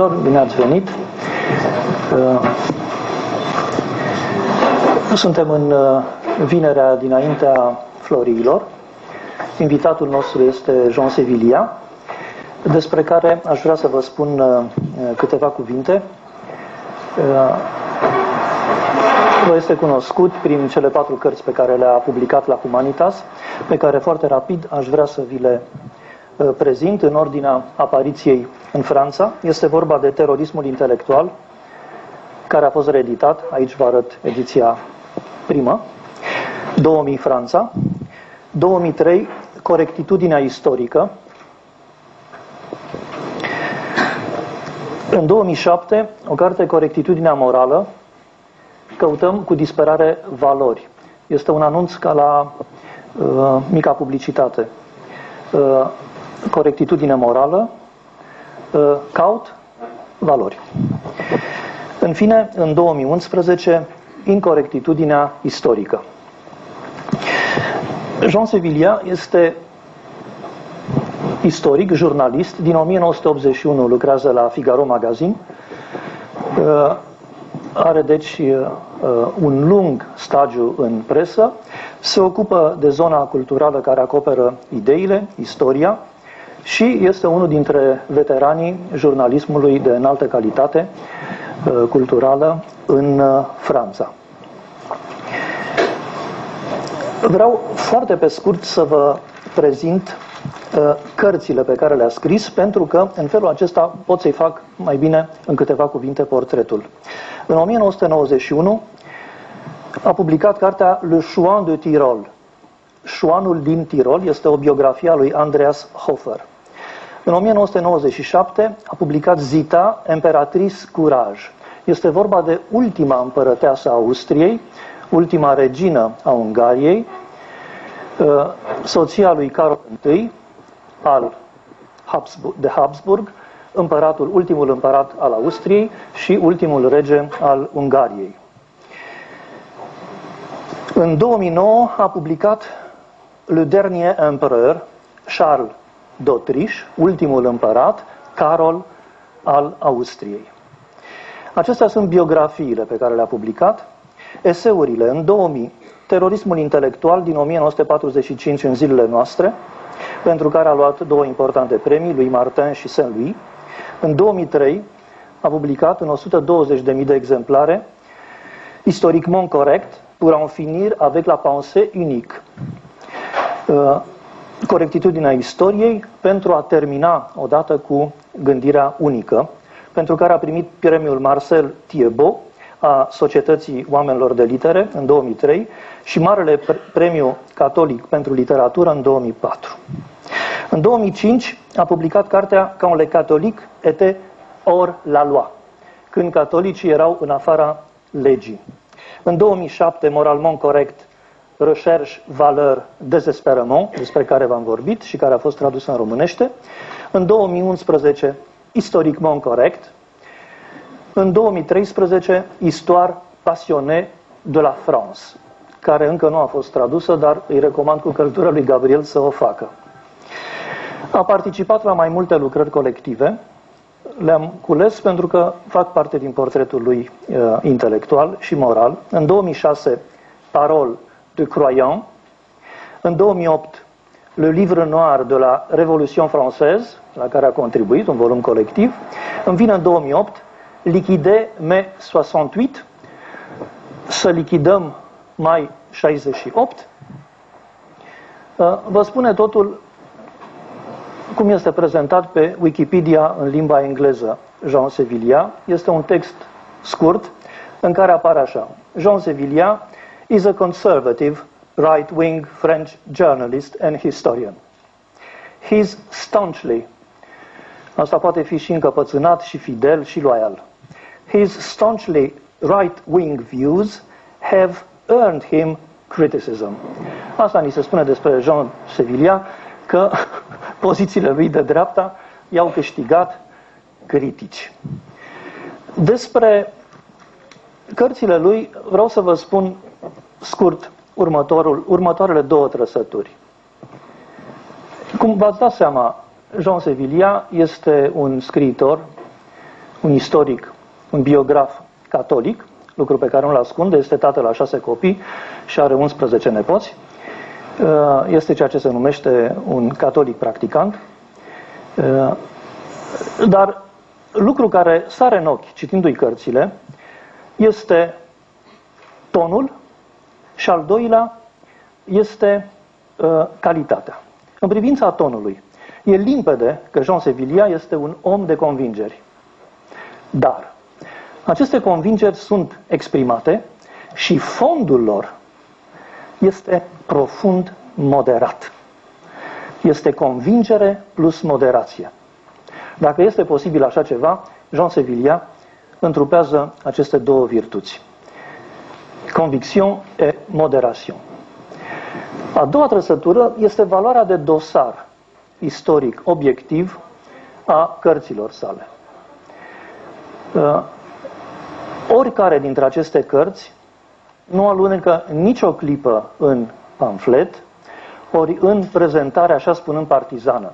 Bine ați venit! Suntem în vinerea dinaintea Florilor. Invitatul nostru este Jean Sévillia, despre care aș vrea să vă spun câteva cuvinte. Vă este cunoscut prin cele 4 cărți pe care le-a publicat la Humanitas, pe care foarte rapid aș vrea să vi le prezint în ordinea apariției în Franța. Este vorba de Terorismul intelectual, care a fost reeditat, aici vă arăt ediția primă, 2000 Franța, 2003 Corectitudinea istorică, în 2007 o carte Corectitudinea morală, căutăm cu disperare valori. Este un anunț ca la mica publicitate. Corectitudine morală, caut valori. În fine, în 2011, Incorectitudinea istorică. Jean Sévillia este istoric, jurnalist. Din 1981 lucrează la Figaro Magazine. Are deci un lung stagiu în presă. Se ocupă de zona culturală care acoperă ideile, istoria, și este unul dintre veteranii jurnalismului de înaltă calitate culturală în Franța. Vreau foarte pe scurt să vă prezint cărțile pe care le-a scris, pentru că în felul acesta pot să-i fac mai bine în câteva cuvinte portretul. În 1991 a publicat cartea Le Chouan de Tirol. Chouanul din Tirol este o biografie a lui Andreas Hofer. În 1997 a publicat Zita, Imperatrice Courage. Este vorba de ultima împărăteasă a Austriei, ultima regină a Ungariei, soția lui Carol I de Habsburg, ultimul împărat al Austriei și ultimul rege al Ungariei. În 2009 a publicat Le Dernier Empereur, Charles d'Autriche, ultimul împărat, Carol al Austriei. Acestea sunt biografiile pe care le-a publicat. Eseurile în 2000, Terorismul intelectual din 1945 în zilele noastre, pentru care a luat 2 importante premii, lui Martin și Saint-Louis. În 2003 a publicat în 120.000 de exemplare Historiquement corect, pour en finir avec la pensée unique. Corectitudinea istoriei, pentru a termina odată cu gândirea unică, pentru care a primit premiul Marcel Thiébaut a Societății Oamenilor de Litere în 2003 și Marele Premiu Catolic pentru Literatură în 2004. În 2005 a publicat cartea Quand les catholiques étaient hors la loi, când catolicii erau în afara legii. În 2007 Moralement corect, Recherche, valeur, désespérement, despre care v-am vorbit și care a fost tradusă în românește. În 2011 Historiquement corect. În 2013 Histoire passionnée de la France, care încă nu a fost tradusă, dar îi recomand cu căldură lui Gabriel să o facă. A participat la mai multe lucrări colective. Le-am cules pentru că fac parte din portretul lui intelectual și moral. În 2006 Parole de croyant. În 2008 Le Livre Noir de la Révolution Française, la care a contribuit, un volum colectiv. În fine, în 2008 Liquider mai 68, să lichidăm mai 68. Vă spune totul cum este prezentat pe Wikipedia în limba engleză. Jean Sévillia este un text scurt în care apare așa: Jean Sévillia is a conservative, right-wing French journalist and historian. He is staunchly, asta poate fi și încăpățânat, și fidel, și loial. His staunchly right-wing views have earned him criticism. Asta ni se spune despre Jean Sévillia, că pozițiile lui de dreapta i-au câștigat critici. Despre cărțile lui vreau să vă spun scurt următoarele 2 trăsături. Cum v-ați dat seama, Jean Sévillia este un scriitor un istoric, un biograf catolic, lucru pe care nu-l ascunde, este tată la 6 copii și are 11 nepoți. Este ceea ce se numește un catolic practicant. Dar lucru care sare în ochi citindu-i cărțile este tonul și al doilea este calitatea. În privința tonului, e limpede că Jean Sévillia este un om de convingeri. Dar aceste convingeri sunt exprimate și fondul lor este profund moderat. Este convingere plus moderație. Dacă este posibil așa ceva, Jean Sévillia întrupează aceste două virtuți. Conviction et modération. A doua trăsătură este valoarea de dosar istoric, obiectiv a cărților sale. Oricare dintre aceste cărți nu alunecă nicio clipă în pamflet, ori în prezentare, așa spunând, partizană.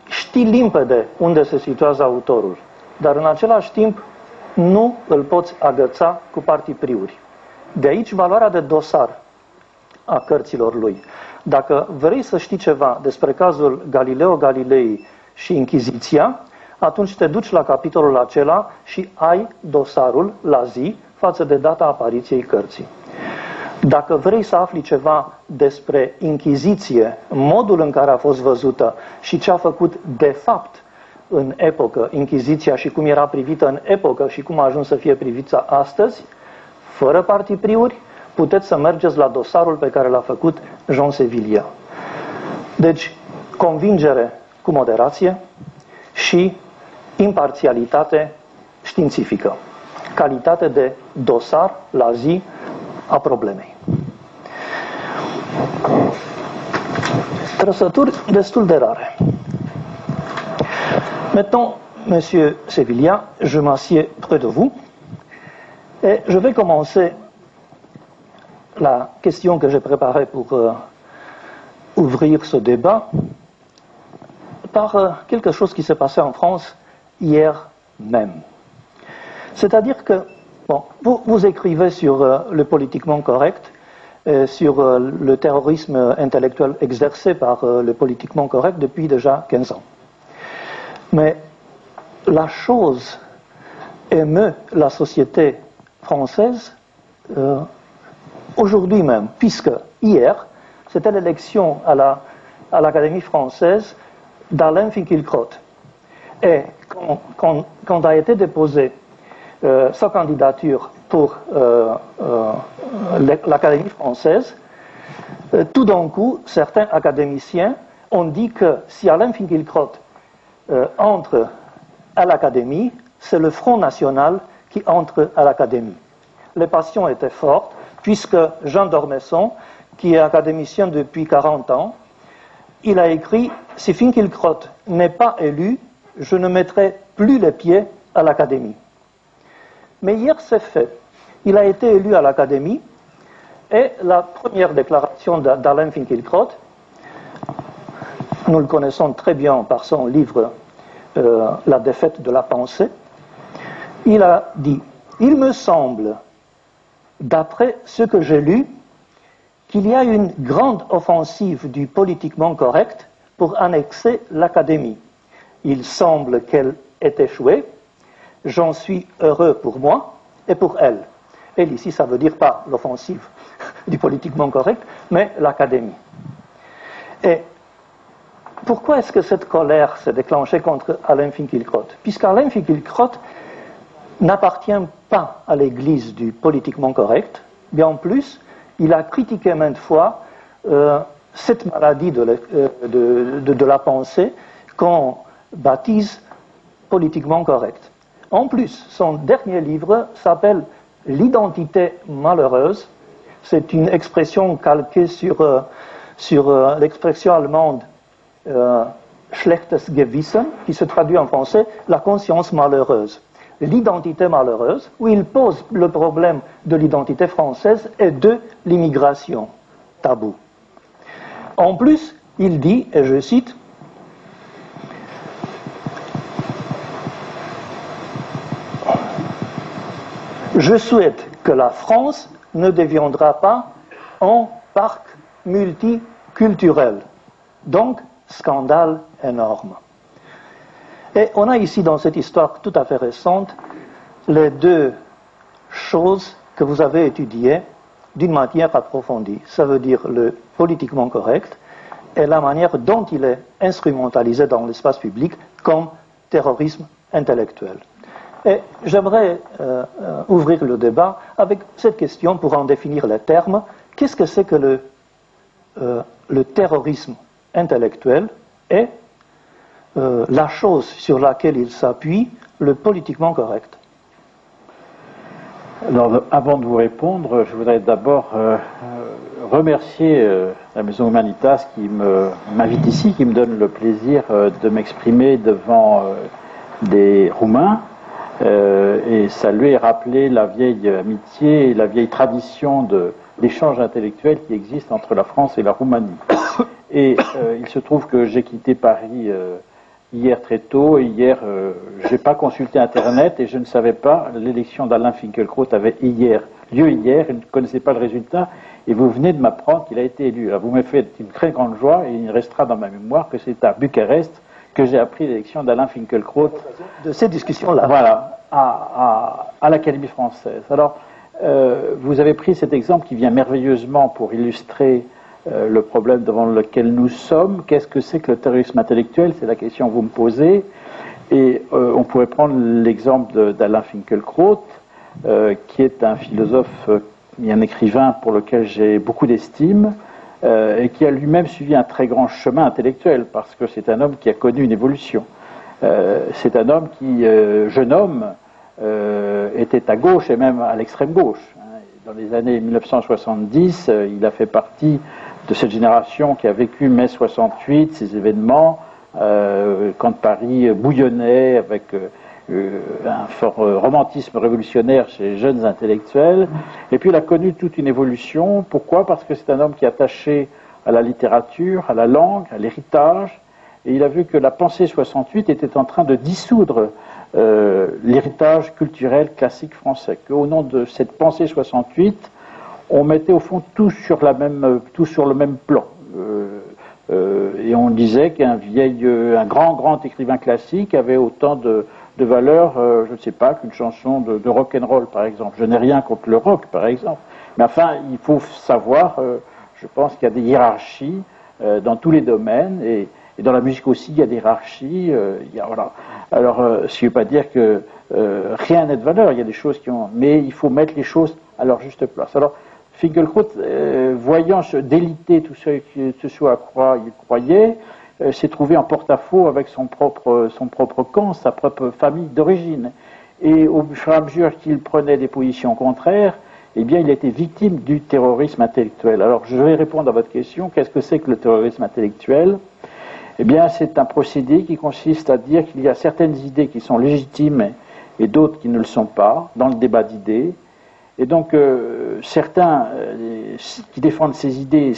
Știi limpede unde se situează autorul, dar în același timp nu îl poți agăța cu partipriuri. De aici valoarea de dosar a cărților lui. Dacă vrei să știi ceva despre cazul Galileo Galilei și Inchiziția, atunci te duci la capitolul acela și ai dosarul la zi față de data apariției cărții. Dacă vrei să afli ceva despre Inchiziție, modul în care a fost văzută și ce a făcut de fapt în epocă Inchiziția și cum era privită în epocă și cum a ajuns să fie privită astăzi, fără partipriuri, puteți să mergeți la dosarul pe care l-a făcut Jean Sévillia. Deci, convingere cu moderație și imparțialitate științifică. Calitate de dosar la zi a problemei. Trăsături destul de rare. Maintenant, Monsieur Sévillia, je m'assieds près de vous et je vais commencer la question que j'ai préparée pour ouvrir ce débat par quelque chose qui s'est passé en France hier même. C'est-à-dire que, bon, vous écrivez sur le politiquement correct, sur le terrorisme intellectuel exercé par le politiquement correct depuis déjà 15 ans. Mais la chose émeut la société française aujourd'hui même, puisque hier, c'était l'élection à l'Académie française d'Alain Finkielkraut. Et quand a été déposée sa candidature pour l'Académie française, tout d'un coup, certains académiciens ont dit que si Alain Finkielkraut entre à l'Académie, c'est le Front National qui entre à l'Académie. Les passions étaient fortes, puisque Jean d'Ormesson, qui est académicien depuis 40 ans, il a écrit « Si Finkielkraut n'est pas élu, je ne mettrai plus les pieds à l'Académie ». Mais hier, c'est fait. Il a été élu à l'Académie, et la première déclaration d'Alain Finkielkraut, nous le connaissons très bien par son livre La défaite de la pensée, il a dit « Il me semble, d'après ce que j'ai lu, qu'il y a une grande offensive du politiquement correct pour annexer l'Académie. Il semble qu'elle ait échoué. J'en suis heureux pour moi et pour elle. » Elle, ici, ça veut dire pas l'offensive du politiquement correct, mais l'Académie. Et pourquoi est-ce que cette colère s'est déclenchée contre Alain Finkielkraut? Puisqu'Alain Finkielkraut n'appartient pas à l'église du politiquement correct, bien plus, il a critiqué maintes fois cette maladie de la pensée qu'on baptise politiquement correct. En plus, son dernier livre s'appelle L'identité malheureuse. C'est une expression calquée sur l'expression allemande Schlechtes Gewissen, qui se traduit en français la conscience malheureuse. L'identité malheureuse, où il pose le problème de l'identité française et de l'immigration, tabou. En plus, il dit, et je cite, Je souhaite que la France ne deviendra pas un parc multiculturel. Donc, scandale énorme. Et on a ici, dans cette histoire tout à fait récente, les deux choses que vous avez étudiées d'une manière approfondie. Ça veut dire le politiquement correct et la manière dont il est instrumentalisé dans l'espace public comme terrorisme intellectuel. Et j'aimerais ouvrir le débat avec cette question pour en définir les termes. Qu'est-ce que c'est que le terrorisme intellectuel et la chose sur laquelle il s'appuie, le politiquement correct? Alors, avant de vous répondre, je voudrais d'abord remercier la Maison Humanitas qui m'invite ici, qui me donne le plaisir de m'exprimer devant des Roumains et saluer et rappeler la vieille amitié et la vieille tradition d'échange intellectuel qui existe entre la France et la Roumanie. Et il se trouve que j'ai quitté Paris hier très tôt, et hier, je n'ai pas consulté Internet et je ne savais pas, l'élection d'Alain Finkielkraut avait lieu hier, je ne connaissais pas le résultat, et vous venez de m'apprendre qu'il a été élu. Alors, vous me faites une très grande joie, et il restera dans ma mémoire que c'est à Bucarest que j'ai appris l'élection d'Alain Finkielkraut. De ces discussions-là. Voilà, à l'Académie française. Alors, vous avez pris cet exemple qui vient merveilleusement pour illustrer le problème devant lequel nous sommes. Qu'est-ce que c'est que le terrorisme intellectuel? C'est la question que vous me posez. Et on pourrait prendre l'exemple d'Alain Finkielkraut, qui est un philosophe et un écrivain pour lequel j'ai beaucoup d'estime, et qui a lui-même suivi un très grand chemin intellectuel, parce que c'est un homme qui a connu une évolution. C'est un homme qui, jeune homme, était à gauche et même à l'extrême gauche. Dans les années 1970, il a fait partie de cette génération qui a vécu mai 68, ces événements, quand Paris bouillonnait avec un fort romantisme révolutionnaire chez les jeunes intellectuels. Et puis il a connu toute une évolution. Pourquoi? Parce que c'est un homme qui est attaché à la littérature, à la langue, à l'héritage. Et il a vu que la pensée 68 était en train de dissoudre l'héritage culturel classique français. Qu'au nom de cette pensée 68, on mettait au fond tout sur le même plan. Et on disait qu'un grand écrivain classique avait autant de valeur, je ne sais pas, qu'une chanson de rock'n'roll, par exemple. Je n'ai rien contre le rock, par exemple. Mais enfin, il faut savoir, je pense qu'il y a des hiérarchies dans tous les domaines, et dans la musique aussi, il y a des hiérarchies. Voilà. Alors, ce qui ne veut pas dire que rien n'est de valeur, il y a des choses mais il faut mettre les choses à leur juste place. Alors, Finkielkraut, voyant se déliter tout ce à quoi il croyait, s'est trouvé en porte-à-faux avec son propre camp, sa propre famille d'origine. Et au fur et à mesure qu'il prenait des positions contraires, eh bien, il était victime du terrorisme intellectuel. Alors, je vais répondre à votre question. Qu'est-ce que c'est que le terrorisme intellectuel? Eh bien, c'est un procédé qui consiste à dire qu'il y a certaines idées qui sont légitimes et d'autres qui ne le sont pas, dans le débat d'idées. Et donc, certains qui défendent ces idées,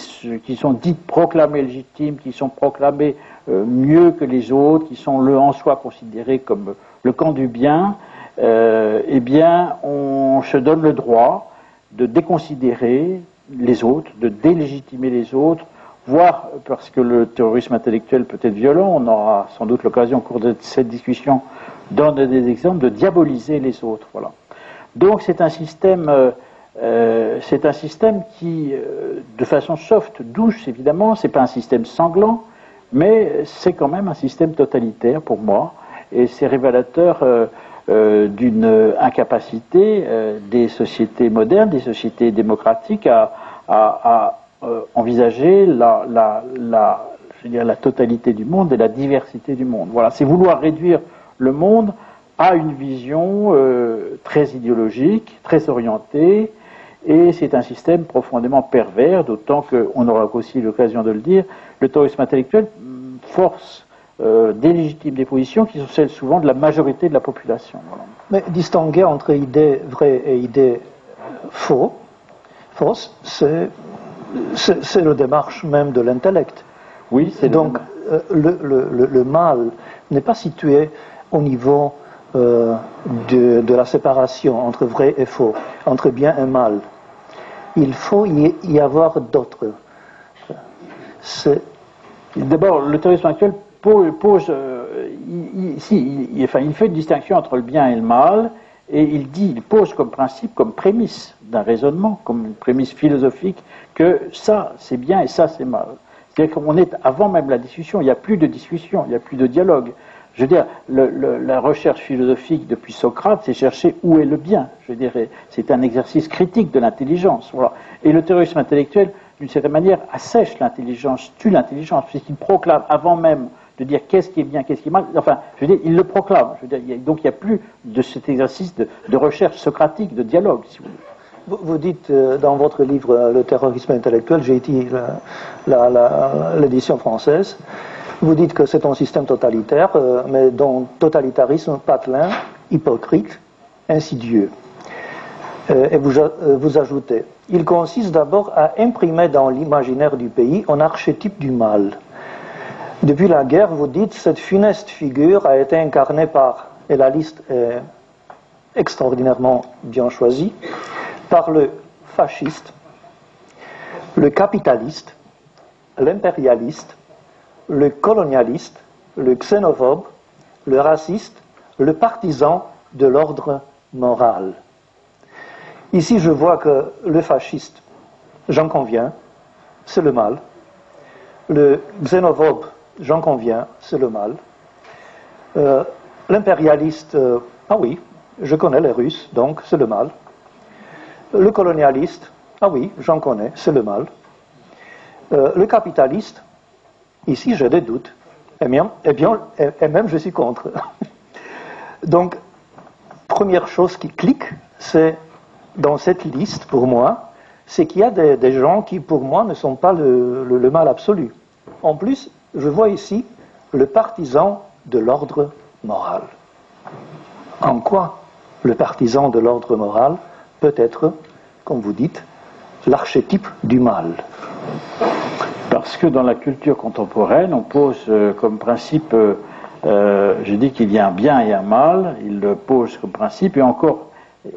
qui sont dites proclamées légitimes, qui sont proclamées mieux que les autres, qui sont en soi considérés comme le camp du bien, eh bien, on se donne le droit de déconsidérer les autres, de délégitimer les autres, voire, parce que le terrorisme intellectuel peut être violent, on aura sans doute l'occasion au cours de cette discussion d'en donner des exemples, de diaboliser les autres. Voilà. Donc c'est un système qui, de façon soft, douce évidemment, c'est pas un système sanglant, mais c'est quand même un système totalitaire pour moi, et c'est révélateur d'une incapacité des sociétés modernes, des sociétés démocratiques à envisager la totalité du monde et la diversité du monde. Voilà, c'est vouloir réduire le monde à une vision très idéologique, très orientée, et c'est un système profondément pervers, d'autant qu'on aura aussi l'occasion de le dire, le terrorisme intellectuel force délégitime des positions qui sont celles souvent de la majorité de la population. Voilà. Mais distinguer entre idées vraies et idées fausses, c'est la démarche même de l'intellect. Oui, c'est donc le mal n'est pas situé au niveau de la séparation entre vrai et faux, entre bien et mal. Il faut y avoir d'autres. D'abord, le terrorisme actuel pose il fait une distinction entre le bien et le mal, et il pose comme principe, comme prémisse d'un raisonnement, comme une prémisse philosophique, que ça c'est bien et ça c'est mal. C'est-à-dire qu'on est avant même la discussion, il n'y a plus de discussion, il n'y a plus de dialogue. Je veux dire, la recherche philosophique depuis Socrate, c'est chercher où est le bien. Je dirais, c'est un exercice critique de l'intelligence. Voilà. Et le terrorisme intellectuel, d'une certaine manière, assèche l'intelligence, tue l'intelligence, puisqu'il proclame avant même de dire qu'est-ce qui est bien, qu'est-ce qui est mal. Enfin, je veux dire, il le proclame. Je veux dire, donc il n'y a plus de cet exercice de recherche socratique, de dialogue, si vous voulez. Vous dites dans votre livre Le terrorisme intellectuel, j'ai été l'édition française, vous dites que c'est un système totalitaire, mais dont totalitarisme patelin, hypocrite, insidieux. Et vous ajoutez, il consiste d'abord à imprimer dans l'imaginaire du pays un archétype du mal. Depuis la guerre, vous dites, cette funeste figure a été incarnée par, et la liste est extraordinairement bien choisie, par le fasciste, le capitaliste, l'impérialiste, le colonialiste, le xénophobe, le raciste, le partisan de l'ordre moral. Ici, je vois que le fasciste, j'en conviens, c'est le mal. Le xénophobe, j'en conviens, c'est le mal. L'impérialiste, ah oui, je connais les Russes, donc c'est le mal. Le colonialiste, ah oui, j'en connais, c'est le mal. Le capitaliste, ici j'ai des doutes, et même je suis contre. Donc, première chose qui clique, c'est dans cette liste, pour moi, c'est qu'il y a des gens qui, pour moi, ne sont pas le mal absolu. En plus, je vois ici le partisan de l'ordre moral. En quoi le partisan de l'ordre moral peut être, comme vous dites, l'archétype du mal? Parce que dans la culture contemporaine, on pose comme principe, je dis qu'il y a un bien et un mal, il le pose comme principe, et encore,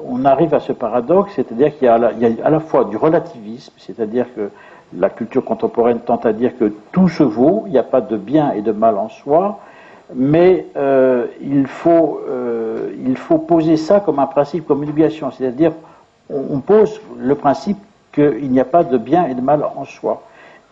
on arrive à ce paradoxe, c'est-à-dire qu'il y a à la fois du relativisme, c'est-à-dire que la culture contemporaine tente à dire que tout se vaut, il n'y a pas de bien et de mal en soi, mais il faut poser ça comme un principe, comme une obligation, c'est-à-dire on pose le principe qu'il n'y a pas de bien et de mal en soi.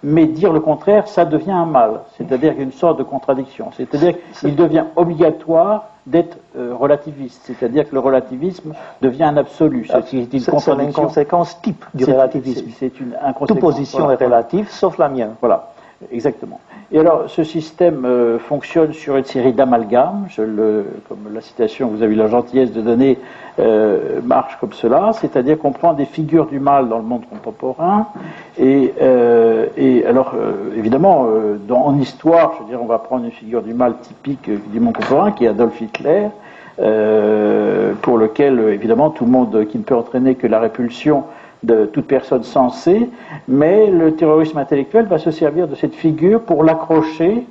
Mais dire le contraire, ça devient un mal, c'est-à-dire qu'il y a une sorte de contradiction, c'est-à-dire qu'il devient obligatoire d'être relativiste, c'est-à-dire que le relativisme devient un absolu. C'est une conséquence type du relativisme. Toute position est relative, sauf la mienne. Voilà, exactement. Et alors, ce système fonctionne sur une série d'amalgames, comme la citation que vous avez eu la gentillesse de donner marche comme cela, c'est-à-dire qu'on prend des figures du mal dans le monde contemporain, et alors, évidemment, en histoire, je veux dire, on va prendre une figure du mal typique du monde contemporain, qui est Adolf Hitler, pour lequel, évidemment, tout le monde qui ne peut entraîner que la répulsion de toute personne sensée, mais le terrorisme intellectuel va se servir de cette figure pour l'accrocher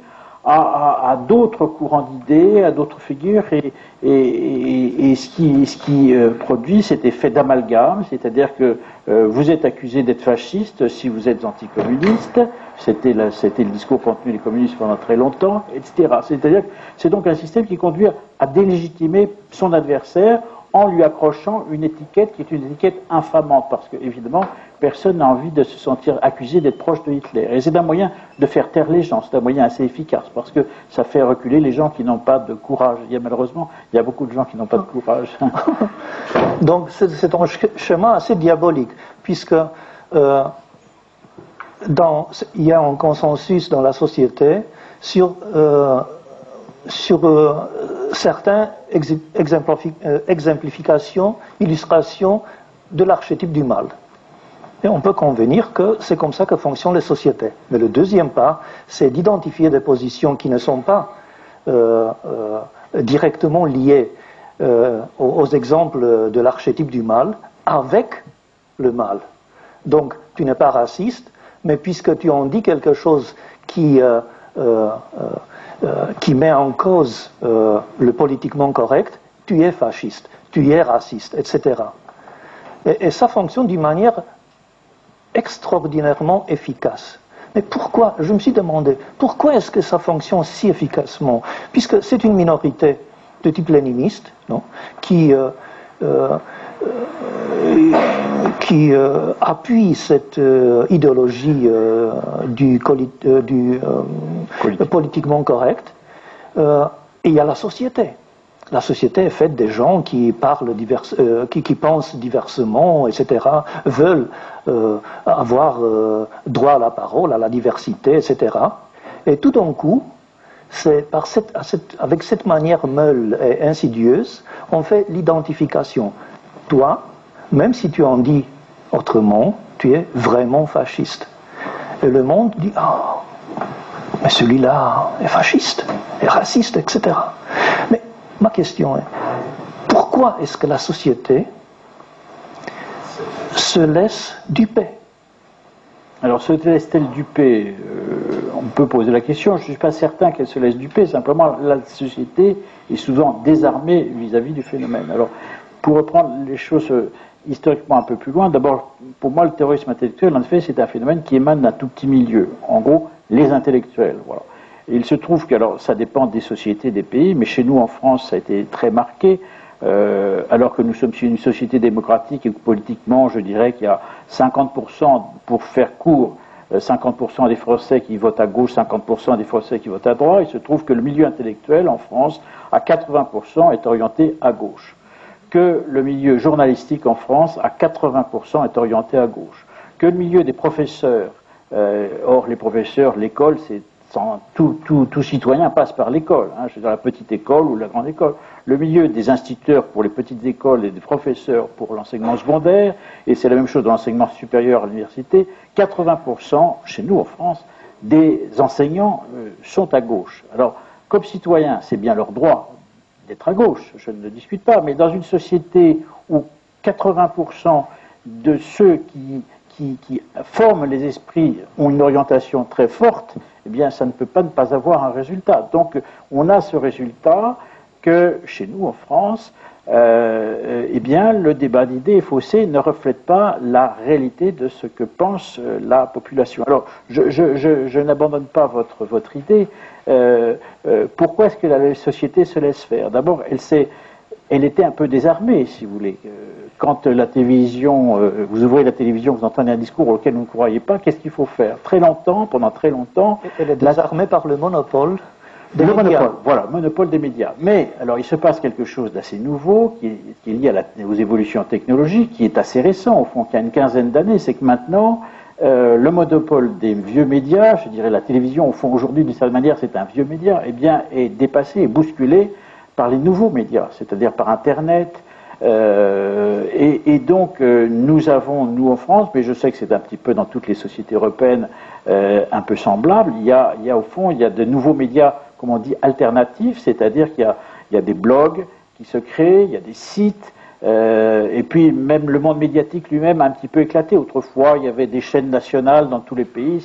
à d'autres courants d'idées, à d'autres figures, et ce qui produit cet effet d'amalgame, c'est-à-dire que vous êtes accusé d'être fasciste si vous êtes anticommuniste, c'était le discours contenu des communistes pendant très longtemps, etc. C'est-à-dire que c'est donc un système qui conduit à délégitimer son adversaire en lui accrochant une étiquette qui est une étiquette infamante, parce que, évidemment, personne n'a envie de se sentir accusé d'être proche de Hitler. Et c'est un moyen de faire taire les gens, c'est un moyen assez efficace, parce que ça fait reculer les gens qui n'ont pas de courage. Malheureusement, il y a beaucoup de gens qui n'ont pas de courage. Donc, c'est un schéma assez diabolique, puisque il y a un consensus dans la société sur certaines exemplifications, illustrations de l'archétype du mal. Et on peut convenir que c'est comme ça que fonctionnent les sociétés. Mais le deuxième pas, c'est d'identifier des positions qui ne sont pas directement liées aux exemples de l'archétype du mal avec le mal. Donc, tu n'es pas raciste, mais puisque tu en dis quelque chose qui met en cause le politiquement correct, tu es fasciste, tu es raciste, etc. Et ça fonctionne d'une manière extraordinairement efficace. Mais pourquoi, je me suis demandé, pourquoi est-ce que ça fonctionne si efficacement? Puisque c'est une minorité de type léniniste, non, qui appuie cette idéologie du politiquement correct. Et il y a la société. La société est faite des gens qui parlent qui pensent diversement, etc., veulent avoir droit à la parole, à la diversité, etc. Et tout d'un coup, avec cette manière meule et insidieuse, on fait l'identification. Toi, même si tu en dis autrement, tu es vraiment fasciste. Et le monde dit, ah, mais celui-là est fasciste, est raciste, etc. Mais ma question est, pourquoi est-ce que la société se laisse duper? Alors, se laisse-t-elle duper? On peut poser la question. Je ne suis pas certain qu'elle se laisse duper. Simplement, la société est souvent désarmée vis-à-vis du phénomène. Alors, pour reprendre les choses historiquement un peu plus loin, d'abord, pour moi, le terrorisme intellectuel, en effet, c'est un phénomène qui émane d'un tout petit milieu. En gros, les intellectuels. Voilà. Et il se trouve que, alors, ça dépend des sociétés, des pays, mais chez nous, en France, ça a été très marqué. Alors que nous sommes une société démocratique et que politiquement, je dirais qu'il y a 50%, pour faire court, 50% des Français qui votent à gauche, 50% des Français qui votent à droite. Il se trouve que le milieu intellectuel en France, à 80%, est orienté à gauche. Que le milieu journalistique en France, à 80%, est orienté à gauche. Que le milieu des professeurs, or les professeurs, l'école, c'est tout citoyen passe par l'école, hein, je veux dire la petite école ou la grande école. Le milieu des instituteurs pour les petites écoles et des professeurs pour l'enseignement secondaire, et c'est la même chose dans l'enseignement supérieur à l'université, 80% chez nous en France des enseignants sont à gauche. Alors, comme citoyens, c'est bien leur droit d'être à gauche, je ne le discute pas, mais dans une société où 80% de ceux qui forment les esprits ont une orientation très forte, eh bien, ça ne peut pas ne pas avoir un résultat. Donc, on a ce résultat que, chez nous, en France, eh bien, le débat d'idées faussé ne reflète pas la réalité de ce que pense la population. Alors, je n'abandonne pas votre idée. Pourquoi est-ce que la société se laisse faire? D'abord, elle était un peu désarmée, si vous voulez. Quand la télévision, vous ouvrez la télévision, vous entendez un discours auquel vous ne croyez pas, qu'est-ce qu'il faut faire? Très longtemps, pendant très longtemps... Elle est désarmée par le monopole des médias. Monopole, voilà, monopole des médias. Mais, alors, il se passe quelque chose d'assez nouveau, qui est lié aux évolutions technologiques, qui est assez récent, au fond, qui a une quinzaine d'années, c'est que maintenant, le monopole des vieux médias, je dirais la télévision, au fond, aujourd'hui, d'une certaine manière, c'est un vieux média, eh bien, est dépassé et bousculé par les nouveaux médias, c'est-à-dire par Internet. Et donc, nous avons, nous en France, mais je sais que c'est un petit peu dans toutes les sociétés européennes un peu semblable, il y a au fond, il y a de nouveaux médias, comme on dit, alternatifs, c'est-à-dire qu'il y a des blogs qui se créent, il y a des sites, et puis même le monde médiatique lui-même a un petit peu éclaté. Autrefois, il y avait des chaînes nationales dans tous les pays.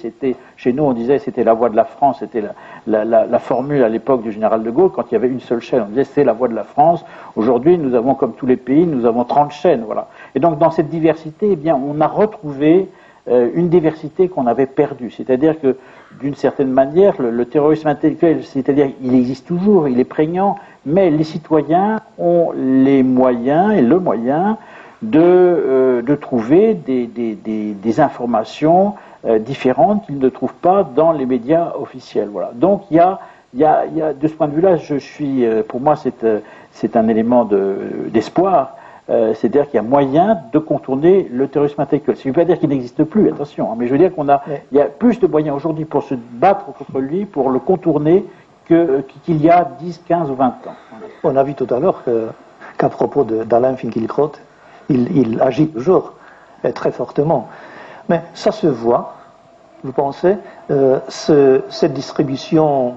Chez nous, on disait c'était la voix de la France, c'était la formule à l'époque du général de Gaulle, quand il y avait une seule chaîne. On disait c'est la voix de la France. Aujourd'hui, nous avons, comme tous les pays, nous avons 30 chaînes. Voilà. Et donc, dans cette diversité, eh bien, on a retrouvé une diversité qu'on avait perdue. C'est-à-dire que, d'une certaine manière, le terrorisme intellectuel, c'est-à-dire il existe toujours, il est prégnant, mais les citoyens ont les moyens et le moyen de trouver des informations différentes qu'ils ne trouvent pas dans les médias officiels. Voilà. Donc il y a de ce point de vue-là, pour moi c'est un élément d'espoir. C'est-à-dire qu'il y a moyen de contourner le terrorisme intellectuel. Ça ne veut pas dire qu'il n'existe plus, attention, hein, mais je veux dire il y a plus de moyens aujourd'hui pour se battre contre lui, pour le contourner, qu'il y a 10, 15 ou 20 ans. On a vu tout à l'heure qu'à propos d'Alain Finkielkraut, il agit toujours très fortement. Mais ça se voit, vous pensez, cette distribution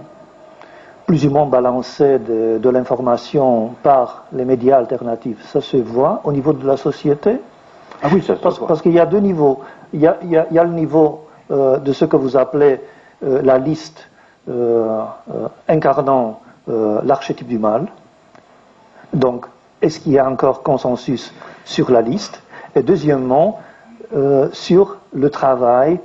plus ou moins balancée de l'information par les médias alternatifs, ça se voit au niveau de la société? Ah oui, ça se voit. Parce qu'il y a deux niveaux. Il y a le niveau de ce que vous appelez la liste incarnant l'archétype du mal. Donc, est-ce qu'il y a encore consensus sur la liste? Et deuxièmement, sur le travail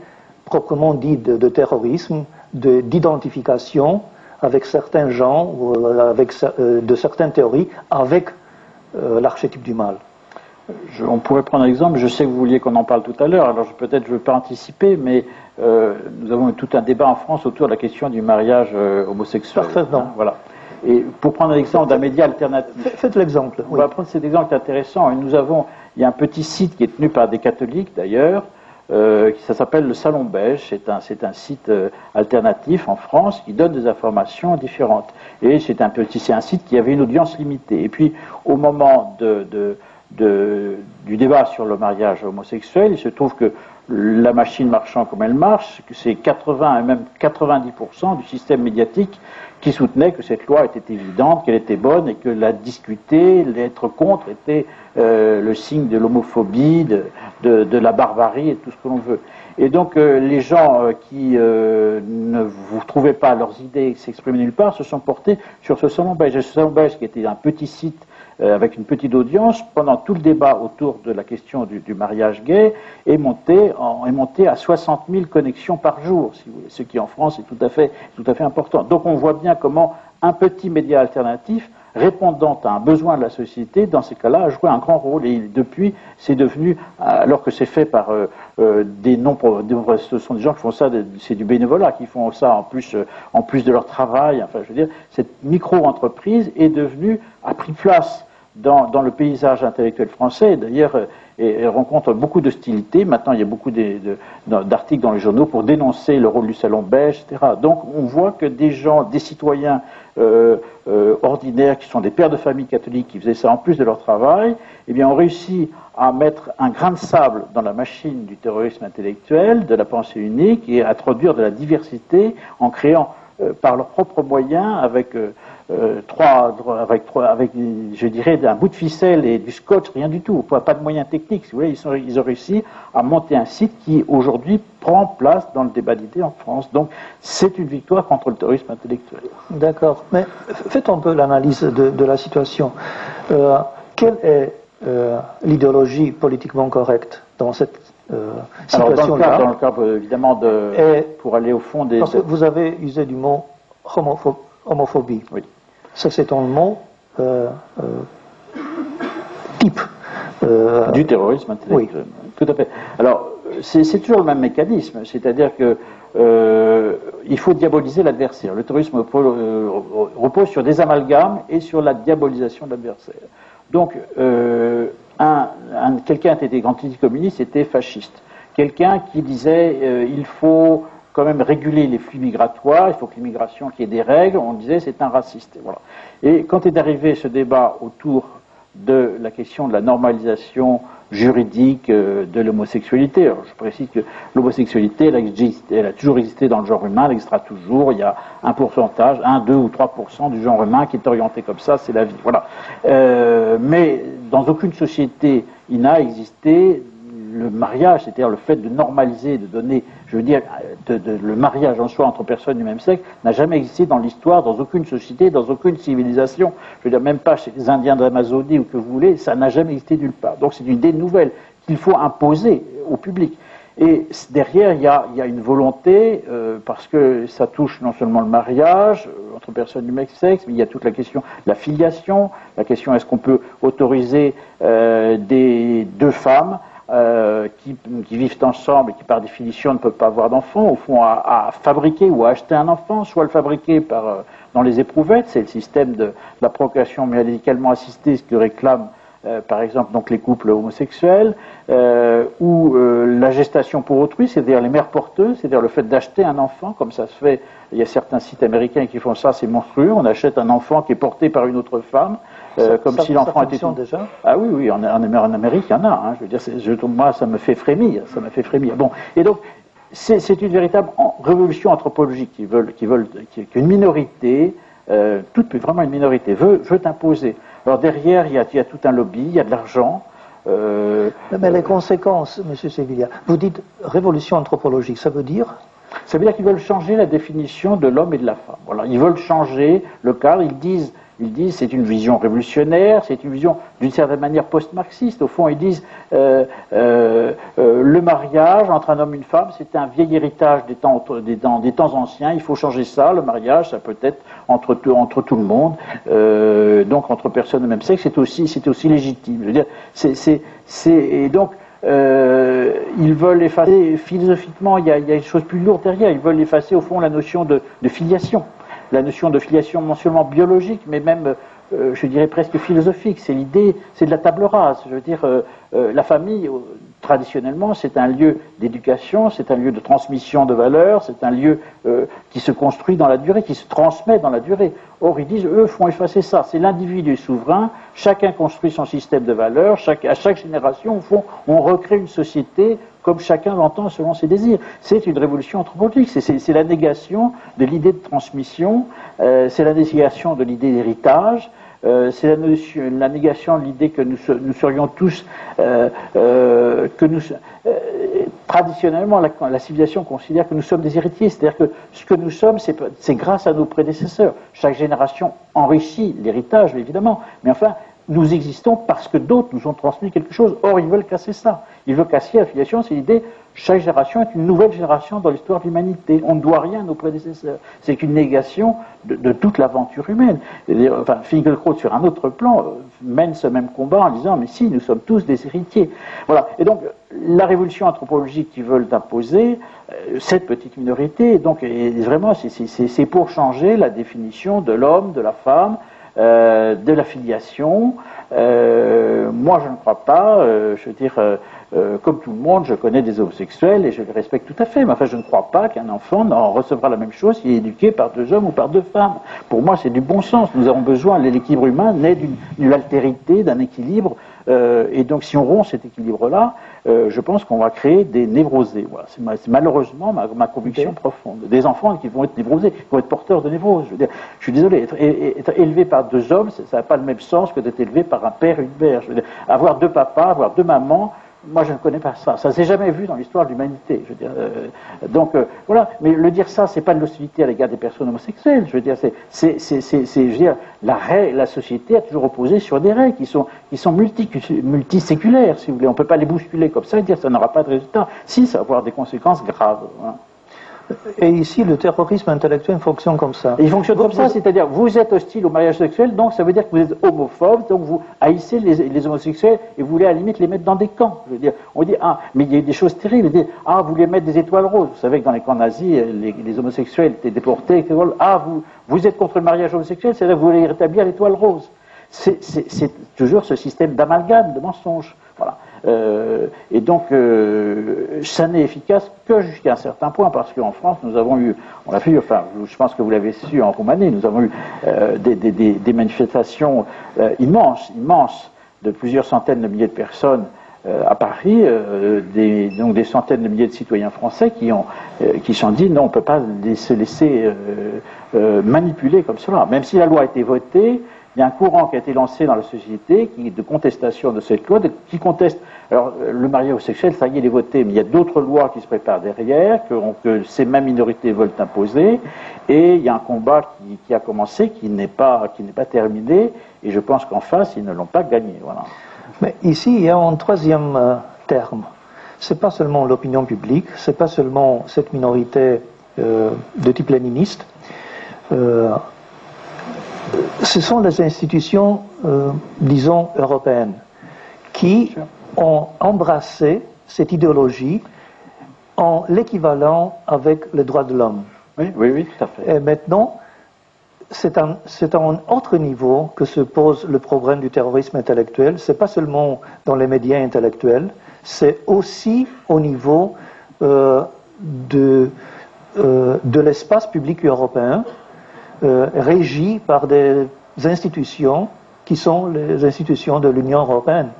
proprement dit de terrorisme, d'identification avec certains gens, ou de certaines théories, avec l'archétype du mal. On pourrait prendre un exemple, je sais que vous vouliez qu'on en parle tout à l'heure, alors peut-être je ne veux pas anticiper, mais nous avons eu tout un débat en France autour de la question du mariage homosexuel. Parfaitement. Hein, voilà. Et pour prendre l'exemple d'un média alternatif. Faites l'exemple. On va prendre cet exemple intéressant. Et il y a un petit site qui est tenu par des catholiques d'ailleurs, ça s'appelle le Salon Beige. C'est un site alternatif en France qui donne des informations différentes. Et c'est un site qui avait une audience limitée. Et puis au moment du débat sur le mariage homosexuel, il se trouve que la machine marchant comme elle marche, c'est 80 et même 90% du système médiatique qui soutenait que cette loi était évidente, qu'elle était bonne et que la discuter, l'être contre était le signe de l'homophobie, de la barbarie et tout ce que l'on veut. Et donc les gens qui ne vous trouvaient pas leurs idées s'exprimer nulle part se sont portés sur ce Salon Beige. Et ce Salon Beige, qui était un petit site avec une petite audience, pendant tout le débat autour de la question du mariage gay, est monté à 60 000 connexions par jour, si vous voulez, ce qui en France est tout à fait important. Donc on voit bien comment un petit média alternatif, répondant à un besoin de la société, dans ces cas-là, a joué un grand rôle. Et depuis, c'est devenu, alors que c'est fait par ce sont des gens qui font ça, c'est du bénévolat, qui font ça en plus de leur travail. Enfin, je veux dire, cette micro-entreprise est devenue, a pris place dans le paysage intellectuel français. D'ailleurs, elle rencontre beaucoup d'hostilité. Maintenant, il y a beaucoup d'articles dans les journaux pour dénoncer le rôle du Salon Beige, etc. Donc, on voit que des gens, des citoyens ordinaires, qui sont des pères de famille catholiques, qui faisaient ça en plus de leur travail, eh bien, ont réussi à mettre un grain de sable dans la machine du terrorisme intellectuel, de la pensée unique, et à introduire de la diversité en créant par leurs propres moyens, avec je dirais, un bout de ficelle et du scotch, rien du tout, pas de moyens techniques. Si vous voulez, ils ont réussi à monter un site qui, aujourd'hui, prend place dans le débat d'idées en France. Donc, c'est une victoire contre le terrorisme intellectuel. D'accord. Mais faites un peu l'analyse de la situation. Quelle est l'idéologie politiquement correcte dans cette situation-là? Alors, dans le cadre évidemment, pour aller au fond des... Parce que vous avez usé du mot homophobie. Oui. Ça, c'est un mot type. Du terrorisme intellectuel. Oui. Tout à fait. Alors, c'est toujours le même mécanisme, c'est-à-dire que il faut diaboliser l'adversaire. Le terrorisme repose sur des amalgames et sur la diabolisation de l'adversaire. Donc, quelqu'un qui était anticommuniste était fasciste. Quelqu'un qui disait il faut quand même réguler les flux migratoires, il faut que l'immigration qu'il y ait des règles, on disait c'est un raciste. Voilà. Et quand est arrivé ce débat autour de la question de la normalisation juridique de l'homosexualité, alors je précise que l'homosexualité, elle a toujours existé dans le genre humain, elle existera toujours, il y a un pourcentage, 1, 2 ou 3% du genre humain qui est orienté comme ça, c'est la vie. Voilà. Mais dans aucune société, il n'a existé le mariage, c'est-à-dire le fait de normaliser, de donner, je veux dire, le mariage en soi entre personnes du même sexe, n'a jamais existé dans l'histoire, dans aucune société, dans aucune civilisation. Je veux dire, même pas chez les Indiens de l'Amazonie ou que vous voulez, ça n'a jamais existé nulle part. Donc c'est une idée nouvelle qu'il faut imposer au public. Et derrière, il y a une volonté, parce que ça touche non seulement le mariage entre personnes du même sexe, mais il y a toute la question de la filiation, la question est-ce qu'on peut autoriser deux femmes qui vivent ensemble et qui par définition ne peuvent pas avoir d'enfants, au fond à fabriquer ou à acheter un enfant, soit le fabriquer dans les éprouvettes, c'est le système de la procréation médicalement assistée, ce que réclament par exemple donc les couples homosexuels, ou la gestation pour autrui, c'est-à-dire les mères porteuses, c'est-à-dire le fait d'acheter un enfant, comme ça se fait, il y a certains sites américains qui font ça, c'est monstrueux, on achète un enfant qui est porté par une autre femme, comme si l'enfant était... déjà. Ah oui, en Amérique, il y en a, hein, je veux dire, moi ça me fait frémir, Bon, et donc, c'est une véritable révolution anthropologique qu'une minorité, vraiment une minorité, veut imposer. Alors derrière, il y a tout un lobby, il y a de l'argent. Mais les conséquences, M. Sevilla, vous dites révolution anthropologique, ça veut dire? Ça veut dire qu'ils veulent changer la définition de l'homme et de la femme. Voilà, ils veulent changer le cadre, ils ils disent c'est une vision révolutionnaire, c'est une vision d'une certaine manière post-marxiste. Au fond, ils disent le mariage entre un homme et une femme, c'est un vieil héritage des temps anciens, il faut changer ça, le mariage, ça peut être entre tout le monde, donc entre personnes de même sexe, c'est aussi légitime. Je veux dire, et donc, ils veulent effacer, philosophiquement, il y a une chose plus lourde derrière, ils veulent effacer au fond la notion de filiation. La notion de filiation non seulement biologique, mais même, je dirais presque philosophique. C'est l'idée, c'est de la table rase. Je veux dire, la famille, traditionnellement, c'est un lieu d'éducation, c'est un lieu de transmission de valeurs, c'est un lieu qui se construit dans la durée, qui se transmet dans la durée. Or, ils disent, eux font effacer ça. C'est l'individu souverain, chacun construit son système de valeurs, à chaque génération, au fond, on recrée une société comme chacun l'entend selon ses désirs. C'est une révolution anthropologique, c'est la négation de l'idée de transmission, c'est la négation de l'idée d'héritage, c'est la négation de l'idée que nous serions tous, traditionnellement, la civilisation considère que nous sommes des héritiers, c'est-à-dire que ce que nous sommes, c'est grâce à nos prédécesseurs. Chaque génération enrichit l'héritage, évidemment, mais enfin, nous existons parce que d'autres nous ont transmis quelque chose. Or, ils veulent casser ça. Ils veulent casser la filiation, c'est l'idée, chaque génération est une nouvelle génération dans l'histoire de l'humanité. On ne doit rien à nos prédécesseurs. C'est une négation de toute l'aventure humaine. Enfin, Finkielkraut, sur un autre plan, mène ce même combat en disant, mais si, nous sommes tous des héritiers. Voilà. Et donc, la révolution anthropologique qu'ils veulent imposer, cette petite minorité, donc, vraiment, c'est pour changer la définition de l'homme, de la femme, de la filiation. Moi, je ne crois pas, je veux dire, comme tout le monde, je connais des homosexuels et je les respecte tout à fait, mais enfin, je ne crois pas qu'un enfant en recevra la même chose s'il est éduqué par 2 hommes ou par 2 femmes. Pour moi, c'est du bon sens. Nous avons besoin, l'équilibre humain naît d'une altérité, d'un équilibre, et donc si on rompt cet équilibre-là, je pense qu'on va créer des névrosés. Voilà. C'est malheureusement ma conviction profonde. Des enfants qui vont être névrosés, qui vont être porteurs de névrose. Je veux dire, je suis désolé, être élevé par 2 hommes, ça n'a pas le même sens que d'être élevé par un père et une mère. Je veux dire, avoir 2 papas, avoir 2 mamans, moi, je ne connais pas ça. Ça ne s'est jamais vu dans l'histoire de l'humanité. Je veux dire, voilà. Mais le dire ça, c'est pas de l'hostilité à l'égard des personnes homosexuelles. Je veux dire, je veux dire, la société a toujours reposé sur des règles qui sont multiséculaires, si vous voulez. On ne peut pas les bousculer comme ça et dire que ça n'aura pas de résultat. Si, ça va avoir des conséquences graves. Voilà. Et ici, le terrorisme intellectuel fonctionne comme ça. Et il fonctionne comme ça, c'est-à-dire vous êtes hostile au mariage sexuel, donc ça veut dire que vous êtes homophobe, donc vous haïssez les homosexuels et vous voulez à la limite les mettre dans des camps. Je veux dire, on dit, ah, mais il y a eu des choses terribles. On dit, ah, vous voulez mettre des étoiles roses. Vous savez que dans les camps nazis, les homosexuels étaient déportés, etc. Ah, vous êtes contre le mariage homosexuel, c'est-à-dire que vous voulez rétablir l'étoile rose. C'est toujours ce système d'amalgame, de mensonge. Voilà. Et donc, ça n'est efficace que jusqu'à un certain point, parce qu'en France, nous avons eu, on l'a vu, enfin, je pense que vous l'avez su en Roumanie, nous avons eu des manifestations immenses, de plusieurs centaines de milliers de personnes à Paris, donc des centaines de milliers de citoyens français qui sont dit non, on ne peut pas se laisser manipuler comme cela. Même si la loi a été votée, il y a un courant qui a été lancé dans la société de contestation de cette loi, qui conteste. Alors, le mariage homosexuel, ça y est, il est voté, mais il y a d'autres lois qui se préparent derrière, que ces mêmes minorités veulent imposer, et il y a un combat qui a commencé, qui n'est pas terminé, et je pense qu'en face, ils ne l'ont pas gagné. Voilà. Mais ici, il y a un troisième terme. C'est pas seulement l'opinion publique, c'est pas seulement cette minorité de type léniniste. Ce sont les institutions, disons, européennes, qui ont embrassé cette idéologie en l'équivalent avec les droits de l'homme. Oui, tout à fait. Et maintenant, c'est à un autre niveau que se pose le problème du terrorisme intellectuel. C'est pas seulement dans les médias intellectuels, c'est aussi au niveau de l'espace public européen, régi par des institutions qui sont les institutions de l'Union européenne.